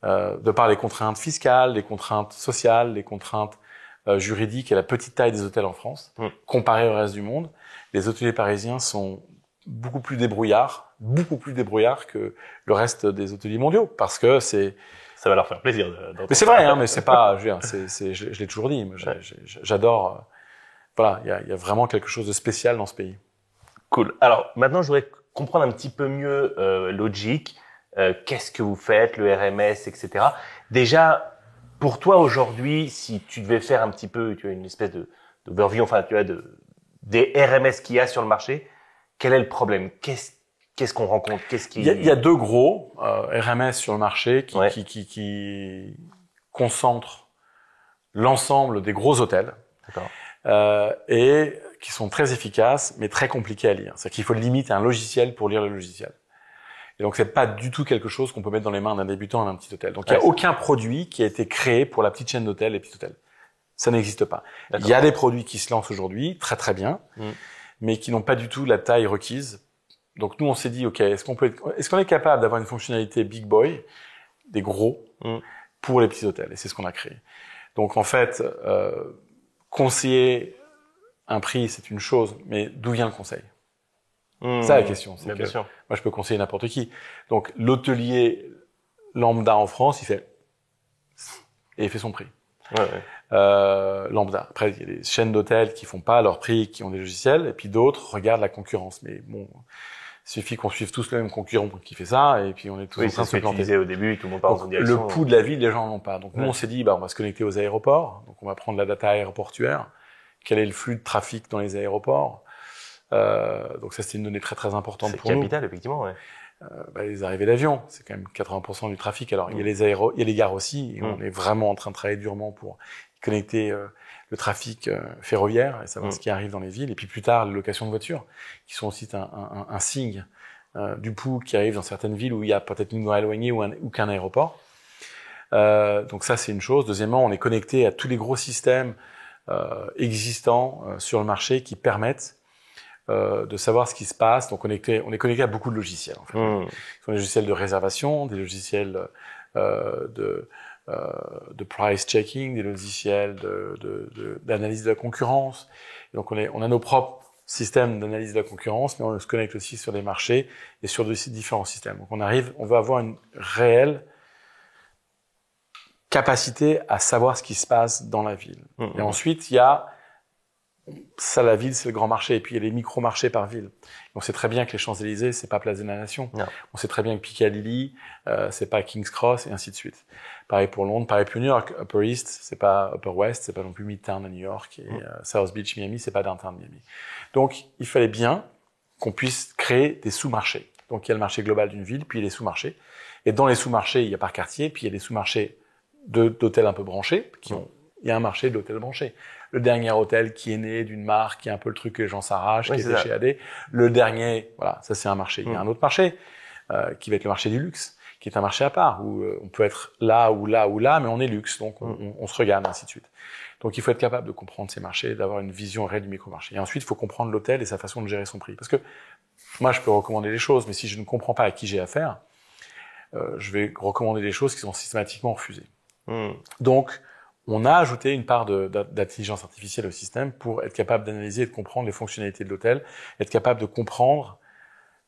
de par les contraintes fiscales, les contraintes sociales, les contraintes juridiques et la petite taille des hôtels en France, comparé au reste du monde. Les hôteliers parisiens sont beaucoup plus débrouillards que le reste des hôteliers mondiaux, parce que ça va leur faire plaisir. Mais c'est vrai, hein, mais c'est pas, je l'ai toujours dit, j'adore. Voilà, il y a vraiment quelque chose de spécial dans ce pays. Cool. Alors maintenant, je voudrais comprendre un petit peu mieux Logic. Qu'est-ce que vous faites, le RMS, etc. Déjà, pour toi aujourd'hui, si tu devais faire un petit peu, tu as une espèce d'overview, enfin, tu as des RMS qu'il y a sur le marché, quel est le problème? Qu'est-ce qu'on rencontre? Il y a deux gros RMS sur le marché qui concentrent l'ensemble des gros hôtels. D'accord. Et qui sont très efficaces, mais très compliqués à lire. C'est-à-dire qu'il faut limite un logiciel pour lire le logiciel. Et donc, c'est pas du tout quelque chose qu'on peut mettre dans les mains d'un débutant d'un petit hôtel. Donc, il n'y a aucun produit qui a été créé pour la petite chaîne d'hôtels, les petits hôtels. Ça n'existe pas. Il y a des produits qui se lancent aujourd'hui, très très bien, mais qui n'ont pas du tout la taille requise. Donc, nous, on s'est dit, OK, est-ce qu'on est capable d'avoir une fonctionnalité big boy, des gros, pour les petits hôtels? Et c'est ce qu'on a créé. Donc, en fait, conseiller un prix, c'est une chose, mais d'où vient le conseil? C'est ça la question. C'est que moi, je peux conseiller n'importe qui. Donc, l'hôtelier lambda en France, il fait son prix. Lambda. Après, il y a des chaînes d'hôtels qui font pas leur prix, qui ont des logiciels, et puis d'autres regardent la concurrence. Mais bon, il suffit qu'on suive tous le même concurrent qui fait ça, et puis on est tous en train de se planter. Au début, tout le monde part dans une direction. Le pouls de la ville, les gens n'en ont pas. Donc, nous, on s'est dit, on va se connecter aux aéroports. Donc, on va prendre la data aéroportuaire. Quel est le flux de trafic dans les aéroports? Donc ça, c'est une donnée très très importante pour nous. C'est capital, effectivement, ouais. Les arrivées d'avions, c'est quand même 80% du trafic. Alors, il y a il y a les gares aussi, et on est vraiment en train de travailler durement pour connecter le trafic ferroviaire et savoir ce qui arrive dans les villes. Et puis plus tard, les locations de voitures, qui sont aussi un signe du pouls qui arrive dans certaines villes où il y a peut-être une voie éloignée ou qu'un aéroport. Donc ça, c'est une chose. Deuxièmement, on est connecté à tous les gros systèmes existants sur le marché qui permettent de savoir ce qui se passe. Donc on est connecté à beaucoup de logiciels. En fait. Ce sont des logiciels de réservation, des logiciels de price checking, des logiciels d'analyse de la concurrence. Et donc on a nos propres systèmes d'analyse de la concurrence, mais on se connecte aussi sur des marchés et sur différents systèmes. Donc on va avoir une réelle capacité à savoir ce qui se passe dans la ville. Et ensuite, il y a ça, la ville, c'est le grand marché. Et puis, il y a les micro-marchés par ville. On sait très bien que les Champs-Élysées, c'est pas Place de la Nation. Non. On sait très bien que Piccadilly, c'est pas King's Cross, et ainsi de suite. Pareil pour Londres, pareil pour New York. Upper East, c'est pas Upper West, c'est pas non plus Midtown à New York. Et South Beach, Miami, c'est pas Downtown Miami. Donc, il fallait bien qu'on puisse créer des sous-marchés. Donc, il y a le marché global d'une ville, puis il y a les sous-marchés. Et dans les sous-marchés, il y a par quartier, puis il y a des sous-marchés d'hôtels un peu branchés, il y a un marché d'hôtels branchés. Le dernier hôtel qui est né d'une marque, qui est un peu le truc que les gens s'arrachent, qui était chez AD. Le dernier, voilà, ça c'est un marché. Il y a un autre marché, qui va être le marché du luxe, qui est un marché à part, où on peut être là ou là ou là, mais on est luxe, donc on se regarde, ainsi de suite. Donc il faut être capable de comprendre ces marchés, d'avoir une vision réelle du micro-marché. Et ensuite, il faut comprendre l'hôtel et sa façon de gérer son prix. Parce que moi, je peux recommander les choses, mais si je ne comprends pas à qui j'ai affaire, je vais recommander des choses qui sont systématiquement refusées. Donc, on a ajouté une part d'intelligence artificielle au système pour être capable d'analyser et de comprendre les fonctionnalités de l'hôtel, être capable de comprendre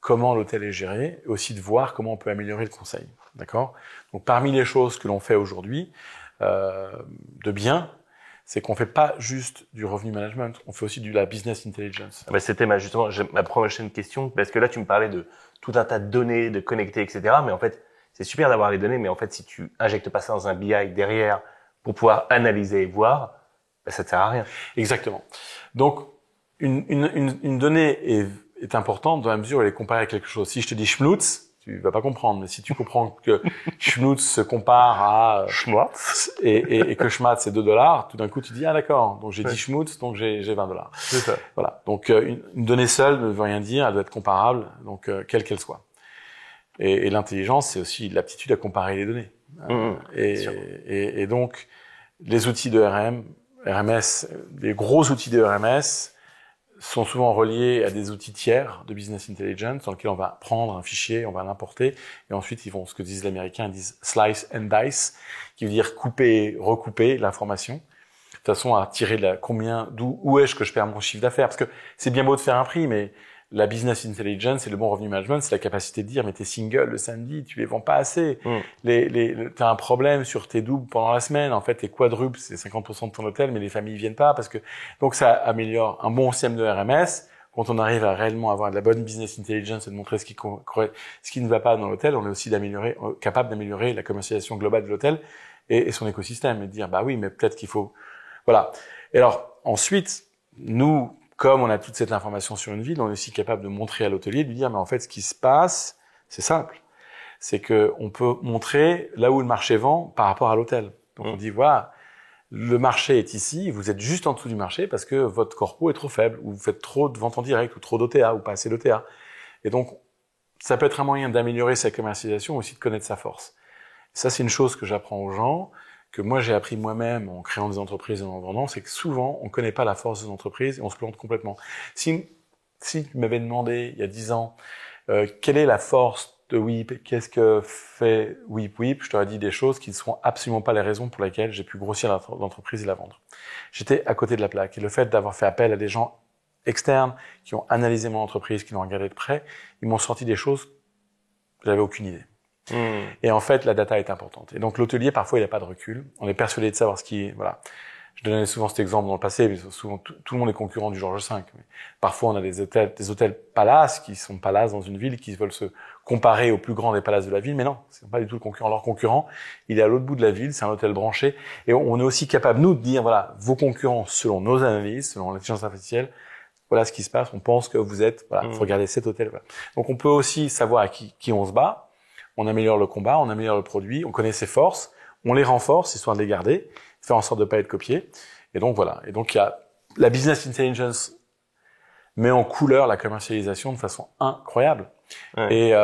comment l'hôtel est géré, et aussi de voir comment on peut améliorer le conseil. D'accord ? Donc, parmi les choses que l'on fait aujourd'hui, de bien, c'est qu'on fait pas juste du revenu management, on fait aussi de la business intelligence. C'était justement ma prochaine question, parce que là, tu me parlais de tout un tas de données, de connectés, etc. Mais en fait, c'est super d'avoir les données, mais en fait, si tu injectes pas ça dans un BI derrière pour pouvoir analyser et voir, ça ne sert à rien. Exactement. Donc, une donnée est importante dans la mesure où elle est comparée à quelque chose. Si je te dis Schmutz, tu vas pas comprendre. Mais si tu comprends que Schmutz se compare à Schmatz et que Schmatz c'est $2, tout d'un coup tu dis ah d'accord. Donc j'ai dit Schmutz, donc j'ai $20. C'est ça. Voilà. Donc une donnée seule ne veut rien dire. Elle doit être comparable, donc quelle qu'elle soit. Et l'intelligence, c'est aussi l'aptitude à comparer les données. Et donc, les outils de RMS, les gros outils de RMS sont souvent reliés à des outils tiers de business intelligence dans lesquels on va prendre un fichier, on va l'importer, et ensuite ils vont, ce que disent les Américains, ils disent slice and dice, qui veut dire couper et recouper l'information, de façon à tirer où est-ce que je perds mon chiffre d'affaires. Parce que c'est bien beau de faire un prix, mais la business intelligence et le bon revenu management, c'est la capacité de dire, mais tes singles le samedi, tu les vends pas assez. T'as un problème sur tes doubles pendant la semaine. En fait, tes quadruples, c'est 50% de ton hôtel, mais les familles viennent pas parce que, donc ça améliore un bon système de RMS. Quand on arrive à réellement avoir de la bonne business intelligence et de montrer ce qui ne va pas dans l'hôtel, on est aussi capable d'améliorer la commercialisation globale de l'hôtel et son écosystème et de dire, bah oui, mais peut-être qu'il faut, voilà. Et alors, ensuite, nous, comme on a toute cette information sur une ville, on est aussi capable de montrer à l'hôtelier, de lui dire, mais en fait, ce qui se passe, c'est simple. C'est que on peut montrer là où le marché vend par rapport à l'hôtel. Donc, on dit, voilà, le marché est ici, vous êtes juste en dessous du marché parce que votre corpo est trop faible, ou vous faites trop de ventes en direct, ou trop d'OTA, ou pas assez d'OTA. Et donc, ça peut être un moyen d'améliorer sa commercialisation, aussi de connaître sa force. Ça, c'est une chose que j'apprends aux gens, que moi j'ai appris moi-même en créant des entreprises et en vendant, c'est que souvent on connaît pas la force des entreprises et on se plante complètement. Si tu m'avais demandé il y a 10 ans quelle est la force de Weep, qu'est-ce que fait Weep, je t'aurais dit des choses qui ne seront absolument pas les raisons pour lesquelles j'ai pu grossir l'entreprise et la vendre. J'étais à côté de la plaque et le fait d'avoir fait appel à des gens externes qui ont analysé mon entreprise, qui l'ont regardé de près, ils m'ont sorti des choses que j'avais aucune idée. Et en fait, la data est importante. Et donc, l'hôtelier, parfois, il n'a pas de recul. On est persuadé de savoir ce qui est, voilà. Je donnais souvent cet exemple dans le passé, mais souvent, tout le monde est concurrent du Georges V. Mais parfois, on a des hôtels palaces qui sont palaces dans une ville, qui veulent se comparer aux plus grands des palaces de la ville. Mais non, c'est pas du tout le concurrent. Leur concurrent, il est à l'autre bout de la ville, c'est un hôtel branché. Et on est aussi capable, nous, de dire, voilà, vos concurrents, selon nos analyses, selon l'intelligence artificielle, voilà ce qui se passe. On pense que vous êtes, voilà, faut regarder cet hôtel, voilà. Donc, on peut aussi savoir à qui on se bat. On améliore le combat, on améliore le produit, on connaît ses forces, on les renforce, histoire de les garder, faire en sorte de pas être copié. Et donc voilà. Et donc il y a la business intelligence met en couleur la commercialisation de façon incroyable. Ouais. Et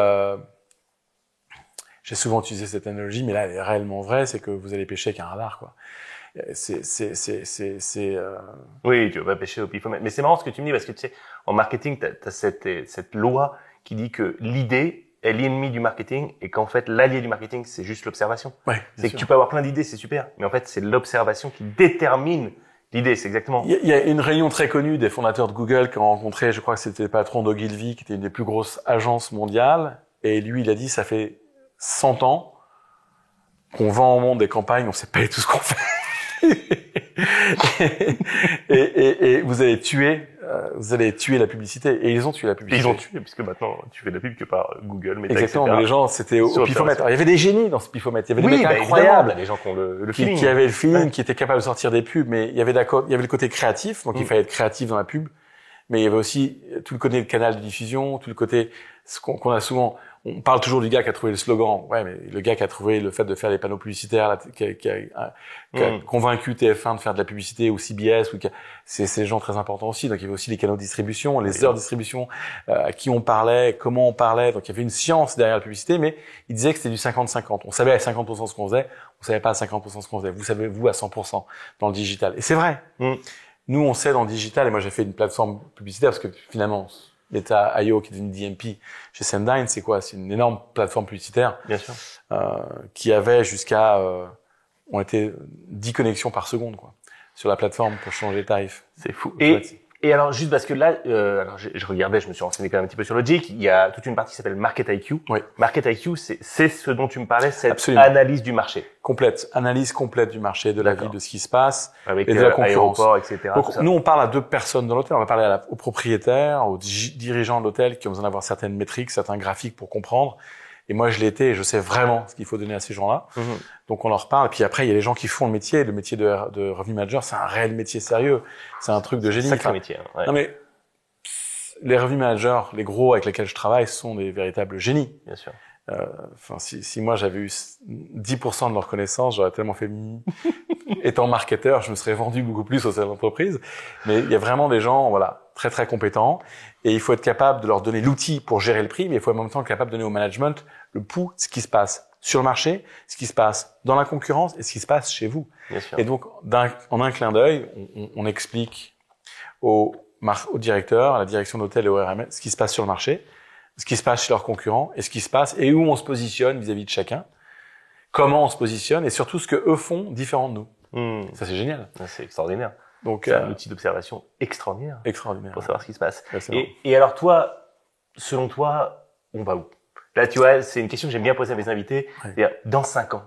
J'ai souvent utilisé cette analogie, mais là, elle est réellement vraie, c'est que vous allez pêcher avec un radar, quoi. Oui, tu vas pas pêcher au pifomètre. Mais c'est marrant ce que tu me dis, parce que tu sais, en marketing, t'as cette loi qui dit que l'idée est l'ennemi du marketing et qu'en fait, l'allié du marketing, c'est juste l'observation. Ouais, c'est que tu peux avoir plein d'idées, c'est super. Mais en fait, c'est l'observation qui détermine l'idée, c'est exactement. Il y a une réunion très connue des fondateurs de Google qui ont rencontré, je crois que c'était le patron d'Ogilvy, qui était une des plus grosses agences mondiales. Et lui, il a dit, ça fait 100 ans qu'on vend au monde des campagnes, on sait pas tout ce qu'on fait. et vous allez tuer la publicité. Et ils ont tué la publicité. Ils ont tué, puisque maintenant, tu fais de la pub que par Google, Meta, exactement, etc. mais les gens, c'était au pifomètre. Alors, il y avait des génies dans ce pifomètre. Il y avait des mecs incroyables. Les gens qui ont le feeling. Qui avaient le feeling, qui étaient capables de sortir des pubs, mais il y avait le côté créatif, donc il fallait être créatif dans la pub. Mais il y avait aussi tout le côté de canal de diffusion, tout le côté, ce qu'on a souvent, on parle toujours du gars qui a trouvé le slogan. Ouais, mais le gars qui a trouvé le fait de faire des panneaux publicitaires, qui a convaincu TF1 de faire de la publicité ou CBS, c'est des gens très importants aussi. Donc il y avait aussi les canaux de distribution, les heures de distribution, à qui on parlait, comment on parlait. Donc il y avait une science derrière la publicité, mais il disait que c'était du 50-50. On savait à 50% ce qu'on faisait, on savait pas à 50% ce qu'on faisait. Vous savez, vous, à 100% dans le digital. Et c'est vrai. Nous, on sait dans le digital, et moi j'ai fait une plateforme publicitaire parce que finalement, Meta.io, qui est une DMP chez Sendine, c'est quoi? C'est une énorme plateforme publicitaire. Bien sûr. Qui avait jusqu'à, on était 10 connexions par seconde, quoi, sur la plateforme pour changer les tarifs. C'est fou. Et alors, juste parce que là, alors je regardais, je me suis renseigné quand même un petit peu sur Logic, il y a toute une partie qui s'appelle Market IQ. Oui. Market IQ, c'est ce dont tu me parlais, cette Absolument. analyse du marché. Complète. Analyse complète du marché, de la vie, de ce qui se passe. Avec et de la concurrence. Aéroport, etc. Donc, nous, on parle à 2 personnes dans l'hôtel. On va parler aux propriétaires, aux dirigeants de l'hôtel qui ont besoin d'avoir certaines métriques, certains graphiques pour comprendre. Et moi, je l'ai été et je sais vraiment ce qu'il faut donner à ces gens-là. Donc, on leur parle. Et puis après, il y a les gens qui font le métier. Le métier de revenu manager, c'est un réel métier sérieux. C'est un truc de génie. Sacré métier. Ouais. Non, mais les revenu managers, les gros avec lesquels je travaille, sont des véritables génies. Bien sûr. Enfin, si moi j'avais eu 10% de leur connaissance, j'aurais tellement fait mini. Étant marketeur, je me serais vendu beaucoup plus aux entreprises. Mais il y a vraiment des gens, voilà, très très compétents. Et il faut être capable de leur donner l'outil pour gérer le prix, mais il faut en même temps être capable de donner au management le pouls, ce qui se passe sur le marché, ce qui se passe dans la concurrence et ce qui se passe chez vous. Bien sûr. Et donc, en un clin d'œil, on explique au directeur, à la direction d'hôtel et au RMS, ce qui se passe sur le marché, ce qui se passe chez leurs concurrents, et ce qui se passe, et où on se positionne vis-à-vis de chacun, comment on se positionne, et surtout ce que eux font différent de nous. Ça, c'est génial. C'est extraordinaire. Donc, c'est un outil d'observation extraordinaire. Extraordinaire. Pour savoir ce qui se passe. Ouais, et alors toi, selon toi, on va où? Là, tu vois, c'est une question que j'aime bien poser à mes invités. Ouais. C'est-à-dire, dans 5 ans,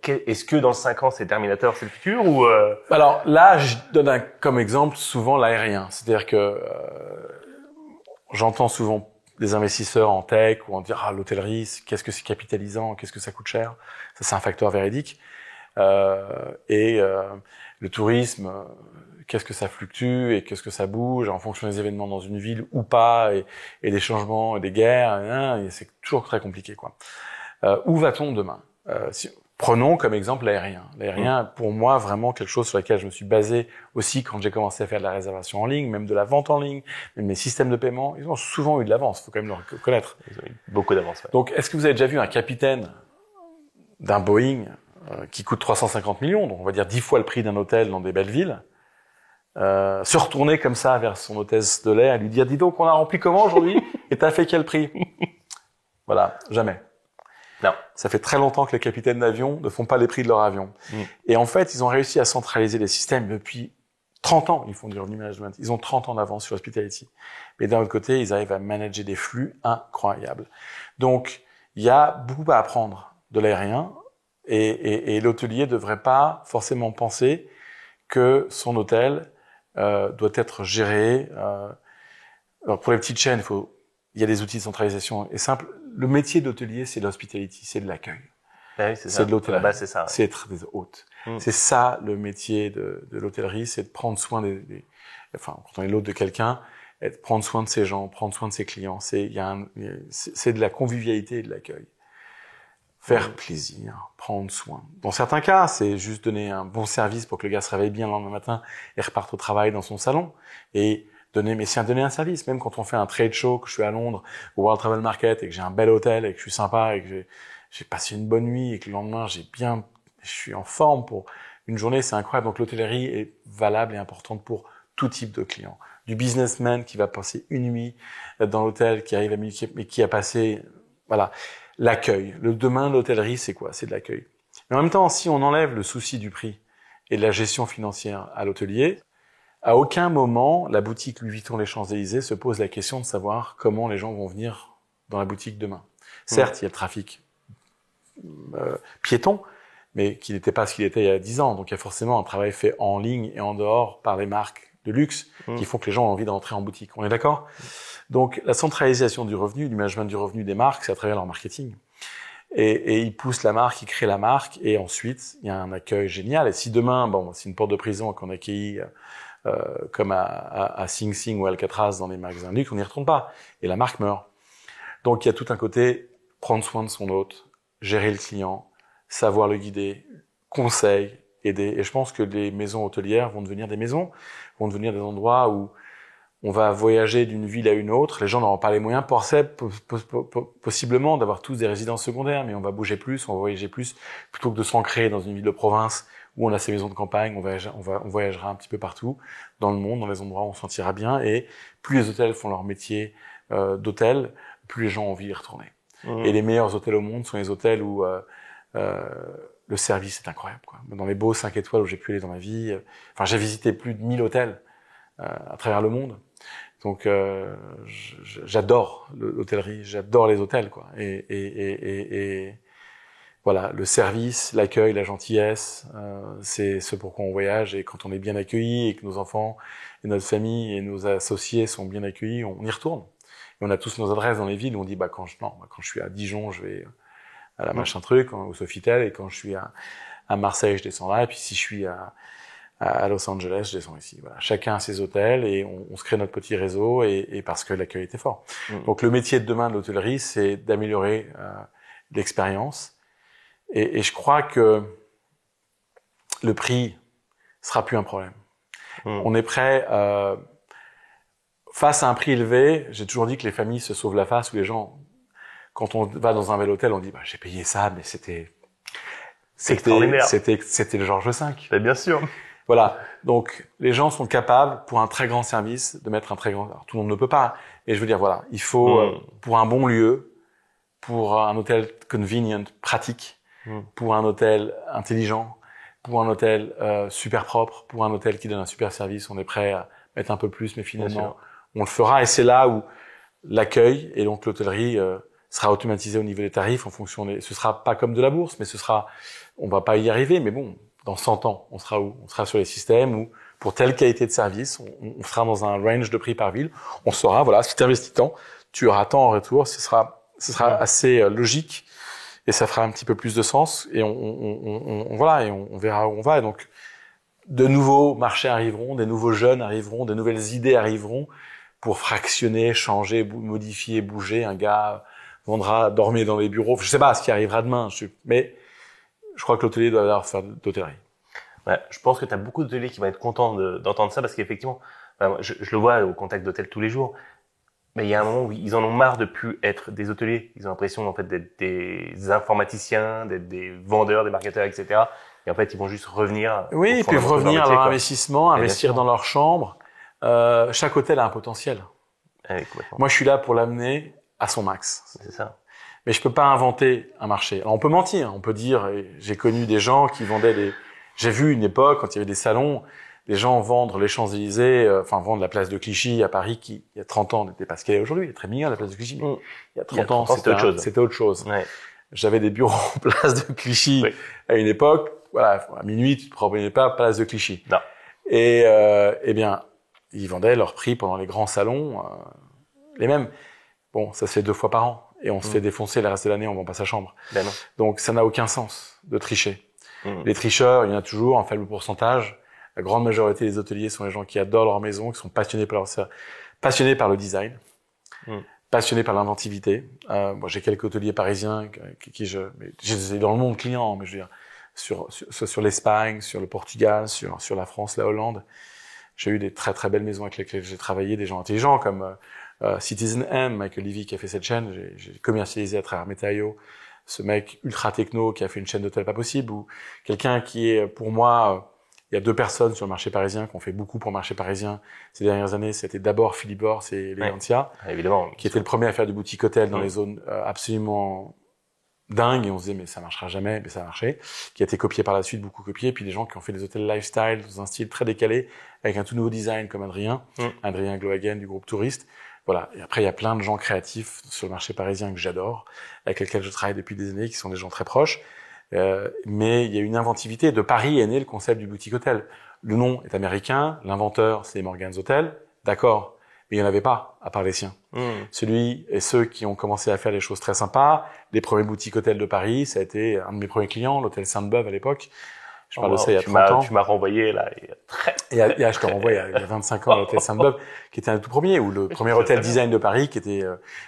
est-ce que dans 5 ans, c'est Terminator, c'est le futur ou Alors là, je donne comme exemple souvent l'aérien. C'est-à-dire que j'entends souvent des investisseurs en tech ou en dire l'hôtellerie, qu'est-ce que c'est capitalisant, qu'est-ce que ça coûte cher. Ça, c'est un facteur véridique. Le tourisme, qu'est-ce que ça fluctue et qu'est-ce que ça bouge en fonction des événements dans une ville ou pas, et des changements et des guerres, et c'est toujours très compliqué, quoi. Où va-t-on demain? Prenons comme exemple l'aérien. L'aérien, pour moi, vraiment quelque chose sur lequel je me suis basé aussi quand j'ai commencé à faire de la réservation en ligne, même de la vente en ligne, même mes systèmes de paiement, ils ont souvent eu de l'avance, faut quand même le reconnaître. Ils ont eu beaucoup d'avance. Ouais. Donc, est-ce que vous avez déjà vu un capitaine d'un Boeing qui coûte 350 millions, donc on va dire 10 fois le prix d'un hôtel dans des belles villes, se retourner comme ça vers son hôtesse de l'air et lui dire « Dis donc, on a rempli comment aujourd'hui et t'as fait quel prix ?» Voilà, jamais. Non. Ça fait très longtemps que les capitaines d'avion ne font pas les prix de leur avion. Et en fait, ils ont réussi à centraliser les systèmes depuis 30 ans. Ils font du revenue management. Ils ont 30 ans d'avance sur l'hospitality. Mais d'un autre côté, ils arrivent à manager des flux incroyables. Donc, il y a beaucoup à apprendre de l'aérien et l'hôtelier ne devrait pas forcément penser que son hôtel doit être géré. Alors pour les petites chaînes, il y a des outils de centralisation et simple. Le métier d'hôtelier, c'est l'hospitality, c'est de l'accueil. Oui, c'est de l'hôtellerie. Là-bas, c'est ça. C'est être des hôtes. C'est ça le métier de l'hôtellerie, c'est de prendre soin enfin, quand on est l'hôte de quelqu'un, prendre soin de ses gens, prendre soin de ses clients. C'est de la convivialité et de l'accueil. Faire plaisir, prendre soin. Dans certains cas, c'est juste donner un bon service pour que le gars se réveille bien le lendemain matin et reparte au travail dans son salon. Mais c'est donner un service. Même quand on fait un trade show, que je suis à Londres, au World Travel Market, et que j'ai un bel hôtel, et que je suis sympa, et que j'ai passé une bonne nuit et que le lendemain, je suis en forme pour une journée, c'est incroyable. Donc l'hôtellerie est valable et importante pour tout type de client. Du businessman qui va passer une nuit dans l'hôtel, qui arrive à minuit, mais qui a passé, voilà, l'accueil. Demain, l'hôtellerie, c'est quoi? C'est de l'accueil. Mais en même temps, si on enlève le souci du prix et de la gestion financière à l'hôtelier, à aucun moment, la boutique Louis Vuitton Les Champs-Élysées se pose la question de savoir comment les gens vont venir dans la boutique demain. Certes, il y a le trafic piéton, mais qui n'était pas ce qu'il était il y a 10 ans. Donc il y a forcément un travail fait en ligne et en dehors par les marques de luxe qui font que les gens ont envie d'entrer en boutique. On est d'accord? Donc la centralisation du revenu, du management du revenu des marques, c'est à travers leur marketing. Et ils poussent la marque, ils créent la marque, et ensuite il y a un accueil génial. Et si demain, c'est une porte de prison qu'on accueille comme à Sing Sing ou Alcatraz dans les magasins de luxe, on n'y retourne pas. Et la marque meurt. Donc il y a tout un côté prendre soin de son hôte, gérer le client, savoir le guider, conseil, aider. Et je pense que les maisons hôtelières vont devenir des maisons, vont devenir des endroits où on va voyager d'une ville à une autre. Les gens n'auront pas les moyens, possiblement, d'avoir tous des résidences secondaires, mais on va bouger plus, on va voyager plus, plutôt que de s'ancrer dans une ville de province où on a ses maisons de campagne. On voyagera un petit peu partout dans le monde, dans les endroits où on se sentira bien. Et plus les hôtels font leur métier d'hôtel, plus les gens ont envie d'y retourner. Et les meilleurs hôtels au monde sont les hôtels où le service est incroyable, quoi. Dans les beaux 5 étoiles où j'ai pu aller dans ma vie, j'ai visité plus de 1000 hôtels à travers le monde. Donc j'adore l'hôtellerie, j'adore les hôtels, quoi. Et voilà, le service, l'accueil, la gentillesse, c'est ce pourquoi on voyage. Et quand on est bien accueilli et que nos enfants et notre famille et nos associés sont bien accueillis, on y retourne. Et on a tous nos adresses dans les villes où on dit quand je suis à Dijon, je vais à la machin truc, au Sofitel, et quand je suis à Marseille, je descends là, et puis si je suis à Los Angeles, je descends ici. Voilà. Chacun a ses hôtels et on se crée notre petit réseau et parce que l'accueil était fort. Donc le métier de demain de l'hôtellerie, c'est d'améliorer l'expérience. Et je crois que le prix sera plus un problème. On est prêt face à un prix élevé. J'ai toujours dit que les familles se sauvent la face, où les gens, quand on va dans un bel hôtel, on dit j'ai payé ça, mais c'était le Georges V. Ben, bien sûr. Voilà. Donc, les gens sont capables, pour un très grand service, de mettre un très grand... Alors, tout le monde ne peut pas. Et je veux dire, voilà. Il faut, pour un bon lieu, pour un hôtel convenient, pratique, pour un hôtel intelligent, pour un hôtel super propre, pour un hôtel qui donne un super service, on est prêt à mettre un peu plus, mais finalement, on le fera. Et c'est là où l'accueil et donc l'hôtellerie sera automatisé au niveau des tarifs en fonction des... Ce sera pas comme de la bourse, mais on va pas y arriver, mais bon... Dans 100 ans, on sera où? On sera sur les systèmes où, pour telle qualité de service, on sera dans un range de prix par ville. On saura, voilà, si tu investis tant, tu auras tant en retour. Ce sera assez logique et ça fera un petit peu plus de sens. Et voilà, et on verra où on va. Et donc, de nouveaux marchés arriveront, des nouveaux jeunes arriveront, de nouvelles idées arriveront pour fractionner, changer, modifier, bouger. Un gars dormir dans les bureaux. Je sais pas ce qui arrivera demain, mais je crois que l'hôtelier doit avoir faire d'hôtellerie. Ouais, je pense que tu as beaucoup d'hôteliers qui vont être contents d'entendre ça parce qu'effectivement, je le vois au contact d'hôtels tous les jours, mais il y a un moment où ils en ont marre de plus être des hôteliers. Ils ont l'impression en fait d'être des informaticiens, d'être des vendeurs, des marketeurs, etc. Et en fait, ils vont juste revenir. Oui, ils peuvent revenir à leur investissement, investir dans leur chambre. Chaque hôtel a un potentiel. Ouais, moi, je suis là pour l'amener à son max. C'est ça. Mais je peux pas inventer un marché. Alors on peut mentir, on peut dire, j'ai connu des gens qui vendaient j'ai vu une époque, quand il y avait des salons, des gens vendre les Champs-Élysées, vendre la place de Clichy à Paris, qui, il y a 30 ans, n'était pas ce qu'elle est aujourd'hui. Elle est très mignonne, la place de Clichy. Mais il y a 30 ans, c'était autre chose. Ouais. J'avais des bureaux en place de Clichy à une époque. Voilà, à minuit, tu te promenais pas place de Clichy. Non. Et, eh bien, ils vendaient leur prix pendant les grands salons, les mêmes. Bon, ça se fait 2 fois par an. Et on se fait défoncer le reste de l'année, on vend pas sa chambre. Ben non. Donc ça n'a aucun sens de tricher. Les tricheurs, il y en a toujours, un faible pourcentage. La grande majorité des hôteliers sont les gens qui adorent leur maison, qui sont passionnés par le design, passionnés par l'inventivité. Moi, j'ai quelques hôteliers parisiens j'ai dans le monde client, mais je veux dire sur l'Espagne, sur le Portugal, sur la France, la Hollande. J'ai eu des très très belles maisons avec lesquelles j'ai travaillé, des gens intelligents comme Citizen M, Michael Levy qui a fait cette chaîne. J'ai commercialisé à travers Metaio ce mec ultra techno qui a fait une chaîne d'hôtels pas possible, ou quelqu'un qui est, pour moi, il y a deux personnes sur le marché parisien qui ont fait beaucoup pour le marché parisien ces dernières années. C'était d'abord Philippe Bors et Elegantia, évidemment, qui était le premier à faire du boutique hôtel dans les zones absolument dingues. Et on se disait, mais ça marchera jamais, mais ça a marché. Qui a été copié par la suite, beaucoup copié. Puis des gens qui ont fait des hôtels lifestyle dans un style très décalé, avec un tout nouveau design comme Adrien Glohagen du groupe Touriste. Voilà. Et après, il y a plein de gens créatifs sur le marché parisien que j'adore, avec lesquels je travaille depuis des années, qui sont des gens très proches. Mais il y a une inventivité. De Paris est né le concept du boutique hôtel. Le nom est américain, l'inventeur c'est Morgan's Hotel, d'accord, mais il n'y en avait pas à part les siens. Celui et ceux qui ont commencé à faire des choses très sympas, les premiers boutiques hôtels de Paris, ça a été un de mes premiers clients, l'hôtel Sainte-Beuve à l'époque. Je parle de ça il y a 30 ans. Tu m'as renvoyé là. Je te renvoie il y a 25 ans l'hôtel Sainte-Beuve, qui était un tout premier, ou le premier hôtel design de Paris, qui était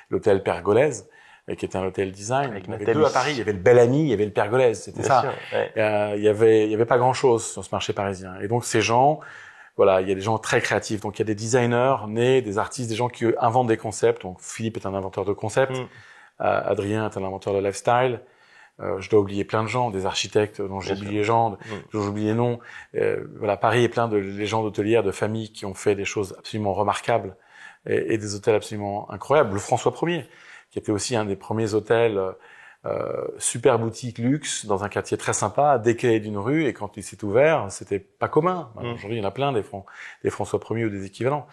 l'hôtel Pergolèse, qui était un hôtel design. Il y en avait deux à Paris. Il y avait le Bel-Ami, il y avait le Pergolèse. C'était ça. Sûr, ouais. Il y avait pas grand chose sur ce marché parisien. Et donc, ces gens, voilà, il y a des gens très créatifs. Donc, il y a des designers nés, des artistes, des gens qui inventent des concepts. Donc, Philippe est un inventeur de concepts. Adrien est un inventeur de lifestyle. Je dois oublier plein de gens, des architectes dont j'ai oublié les gens, dont j'ai oublié les noms. Voilà, Paris est plein de légendes hôtelières, de familles qui ont fait des choses absolument remarquables et des hôtels absolument incroyables. Le François Ier, qui était aussi un des premiers hôtels super boutique luxe dans un quartier très sympa, décalé d'une rue, et quand il s'est ouvert, c'était pas commun. Aujourd'hui, il y en a plein des François Ier ou des équivalents.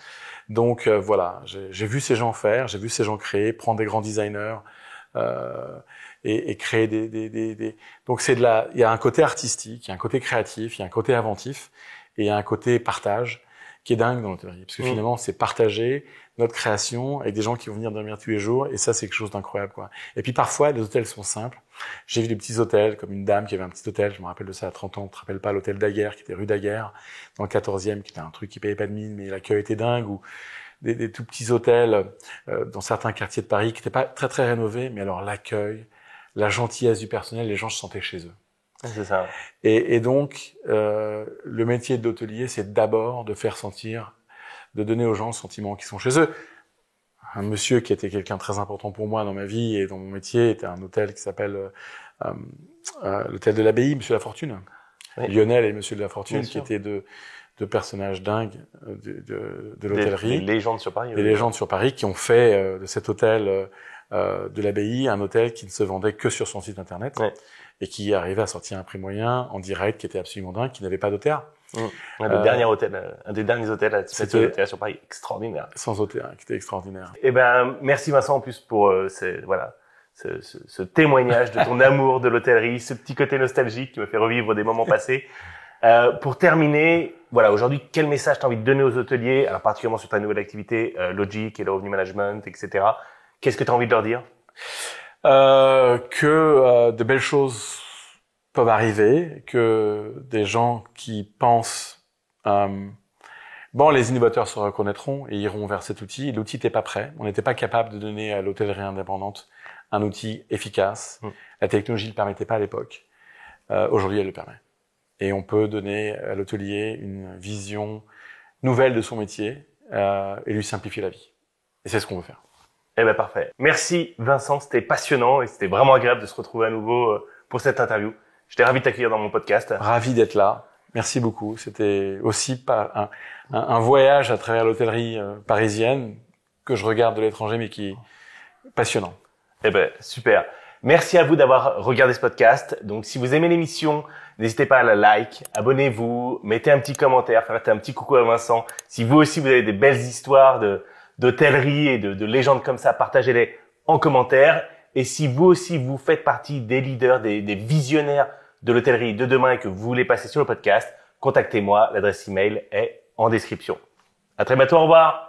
Donc voilà, j'ai vu ces gens faire, j'ai vu ces gens créer, prendre des grands designers et créer des. Donc il y a un côté artistique, il y a un côté créatif, il y a un côté inventif et il y a un côté partage qui est dingue dans l'hôtellerie, parce que finalement c'est partager notre création avec des gens qui vont venir dormir tous les jours, et ça c'est quelque chose d'incroyable, quoi. Et puis parfois les hôtels sont simples. J'ai vu des petits hôtels, comme une dame qui avait un petit hôtel, je me rappelle de ça à 30 ans, tu te rappelles pas, l'hôtel Daguerre qui était rue Daguerre dans le 14e, qui était un truc qui payait pas de mine, mais l'accueil était dingue, ou des tout petits hôtels dans certains quartiers de Paris qui n'étaient pas très très rénovés, mais alors l'accueil, la gentillesse du personnel, les gens se sentaient chez eux. C'est ça. Et donc, le métier d'hôtelier, c'est d'abord de faire sentir, de donner aux gens le sentiment qu'ils sont chez eux. Un monsieur qui était quelqu'un de très important pour moi dans ma vie et dans mon métier était un hôtel qui s'appelle l'hôtel de l'Abbaye, Monsieur de la Fortune. Oui. Lionel et Monsieur de la Fortune, qui étaient deux personnages dingues de l'hôtellerie. Des légendes sur Paris. Des légendes sur Paris qui ont fait de cet hôtel de l'Abbaye un hôtel qui ne se vendait que sur son site internet. Ouais. Et qui arrivait à sortir un prix moyen en direct, qui était absolument dingue, qui n'avait pas d'OTA. Le dernier hôtel, un des derniers hôtels à c'était sur Paris, extraordinaire. Sans OTA, qui était extraordinaire. Eh ben, merci Vincent en plus pour ce témoignage de ton amour de l'hôtellerie, ce petit côté nostalgique qui me fait revivre des moments passés. Pour terminer, voilà, aujourd'hui, quel message t'as envie de donner aux hôteliers, alors particulièrement sur ta nouvelle activité, Logic et le revenu management, etc. Qu'est-ce que t'as envie de leur dire? Que de belles choses peuvent arriver, que des gens qui pensent les innovateurs se reconnaîtront et iront vers cet outil. L'outil n'était pas prêt. On n'était pas capable de donner à l'hôtellerie indépendante un outil efficace. La technologie ne le permettait pas à l'époque. Aujourd'hui, elle le permet. Et on peut donner à l'hôtelier une vision nouvelle de son métier et lui simplifier la vie. Et c'est ce qu'on veut faire. Eh ben parfait. Merci Vincent, c'était passionnant et c'était vraiment agréable de se retrouver à nouveau pour cette interview. J'étais ravi de t'accueillir dans mon podcast. Ravi d'être là. Merci beaucoup. C'était aussi un voyage à travers l'hôtellerie parisienne que je regarde de l'étranger, mais qui est passionnant. Eh ben super. Merci à vous d'avoir regardé ce podcast. Donc si vous aimez l'émission, n'hésitez pas à la like, abonnez-vous, mettez un petit commentaire, faites un petit coucou à Vincent. Si vous aussi vous avez des belles histoires d'hôtellerie et de légendes comme ça, partagez-les en commentaire. Et si vous aussi, vous faites partie des leaders, des visionnaires de l'hôtellerie de demain et que vous voulez passer sur le podcast, contactez-moi. L'adresse email est en description. À très bientôt. Au revoir.